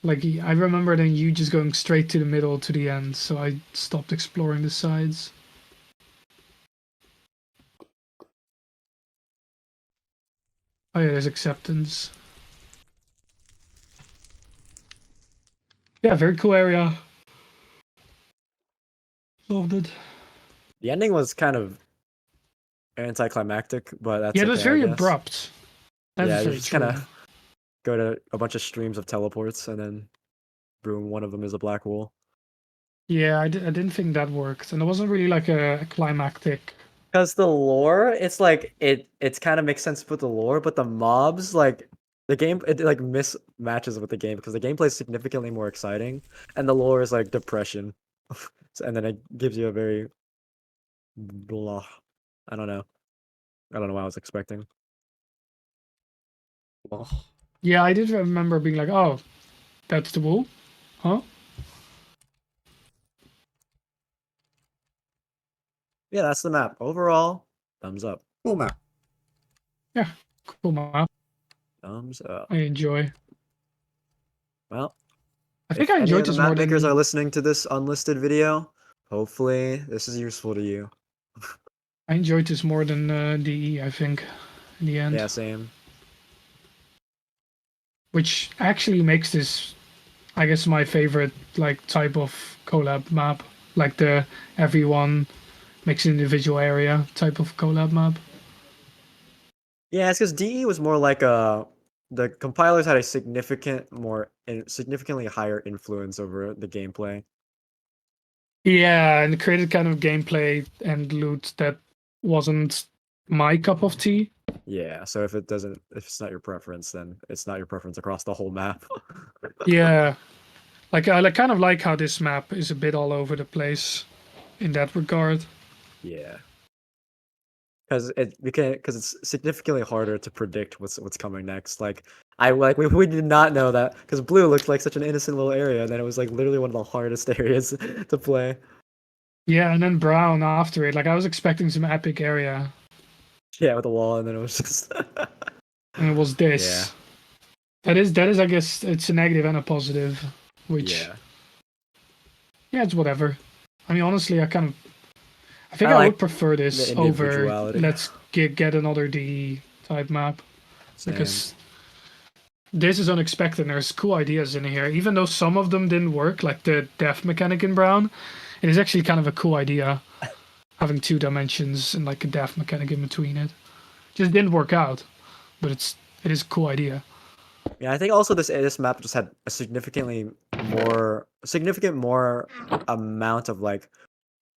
like I remember then you just going straight to the middle to the end, so I stopped exploring the sides. Oh yeah, there's acceptance. Yeah, very cool area. Loved it. The ending was kind of anticlimactic, but that's Yeah, it okay, was I very guess. abrupt. That Yeah, is you very just true. kind of go to a bunch of streams of teleports, and then boom, one of them is a black hole. Yeah, I didn't think that worked, and it wasn't really like a climactic. Because the lore, it's like it's kind of makes sense with the lore, but the mobs, like the game, it like mismatches with the game because the gameplay is significantly more exciting, and the lore is like depression, and then it gives you a very blah. I don't know. I don't know what I was expecting. Oh, Yeah, I did remember being like, oh, that's the wall, huh? Yeah, that's the map. Overall, thumbs up. cool map. Yeah, cool map. Thumbs up. I enjoy. Well, I think if I any enjoyed of the this map more makers than. are listening to this unlisted video, hopefully this is useful to you. I enjoyed this more than DE. I think, in the end, Yeah, same. which actually makes this, I guess, my favorite like type of collab map, like the everyone makes an individual area type of collab map. Yeah, it's because DE was more like a the compilers had a significantly higher influence over the gameplay. Yeah, and it created kind of gameplay and loot that wasn't my cup of tea. Yeah, so if it's not your preference, then it's not your preference across the whole map. Yeah, like I kind of like how this map is a bit all over the place in that regard. Yeah, because it's significantly harder to predict what's coming next. Like we did not know that because blue looked like such an innocent little area, and then it was like literally one of the hardest areas to play. Yeah, and then brown after it. Like I was expecting some epic area, Yeah, with the wall, and then it was just and it was yeah, this. That is. I guess it's a negative and a positive, which yeah. yeah, it's whatever. I mean, honestly, I think I I like would prefer the this over individuality. let's get another DE type map Same. because this is unexpected. And there's cool ideas in here, even though some of them didn't work, like the death mechanic in brown. It is actually kind of a cool idea, having 2 dimensions and like a death mechanic in between it. Just didn't work out, but it is a cool idea. Yeah, I think also this map just had a significant more amount of like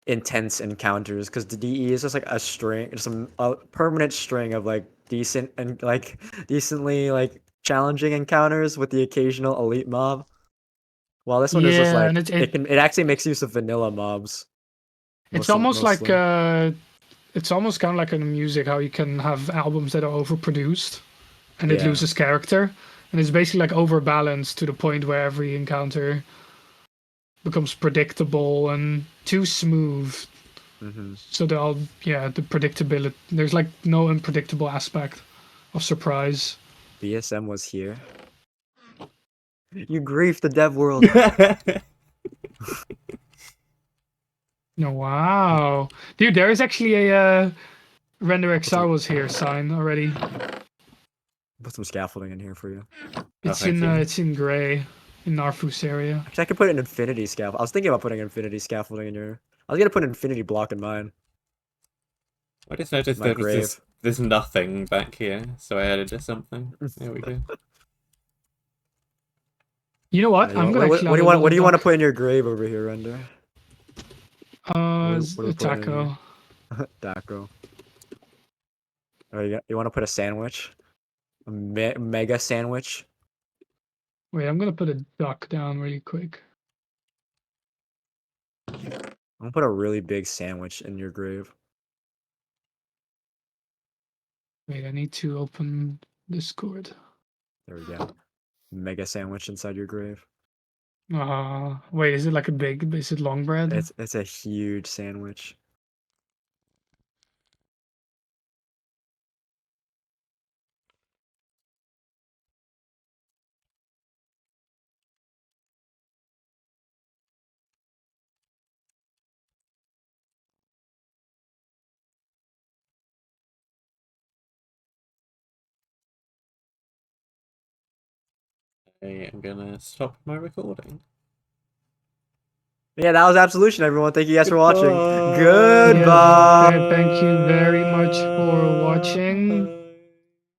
intense encounters because the DE is just like a string, just a permanent string of like decent and like decently like challenging encounters with the occasional elite mob. While this one is just Yeah, and like it actually makes use of vanilla mobs it's almost like mostly. it's almost kind of like in music how you can have albums that are overproduced and it Yeah. loses character, and it's basically like overbalanced to the point where every encounter becomes predictable and too smooth. Mm-hmm. So the predictability, there's like no unpredictable aspect of surprise. BSM was here. You grief the dev world. No, wow, dude, there is actually a RenderXR Put was here sign already. some scaffolding in here for you. Thank you. It's in gray in Narfus area. Actually, I could put an infinity scaffold. I was thinking about putting infinity scaffolding in your. I was gonna put an infinity block in mine. I just noticed My there was grave. there's nothing back here, so I added just something. There we go. You know what? Yeah, I'm gonna actually what do you want to unload put in your grave over here, Render? I'm gonna What do you actually want to unload put in the your grave over here, Render? What do we put in here? taco. Taco. Or you want to put a sandwich? A mega sandwich? Wait, I'm gonna put a duck down really quick. I'm gonna put a really big sandwich in your grave. Wait, I need to open Discord. There we go. Mega sandwich inside your grave. Wait, is it like a big? Is it long bread? It's a huge sandwich. I am gonna stop my recording. Yeah, that was Absolution, everyone. Thank you guys for watching. Goodbye. Goodbye. Yes, thank you very much for watching.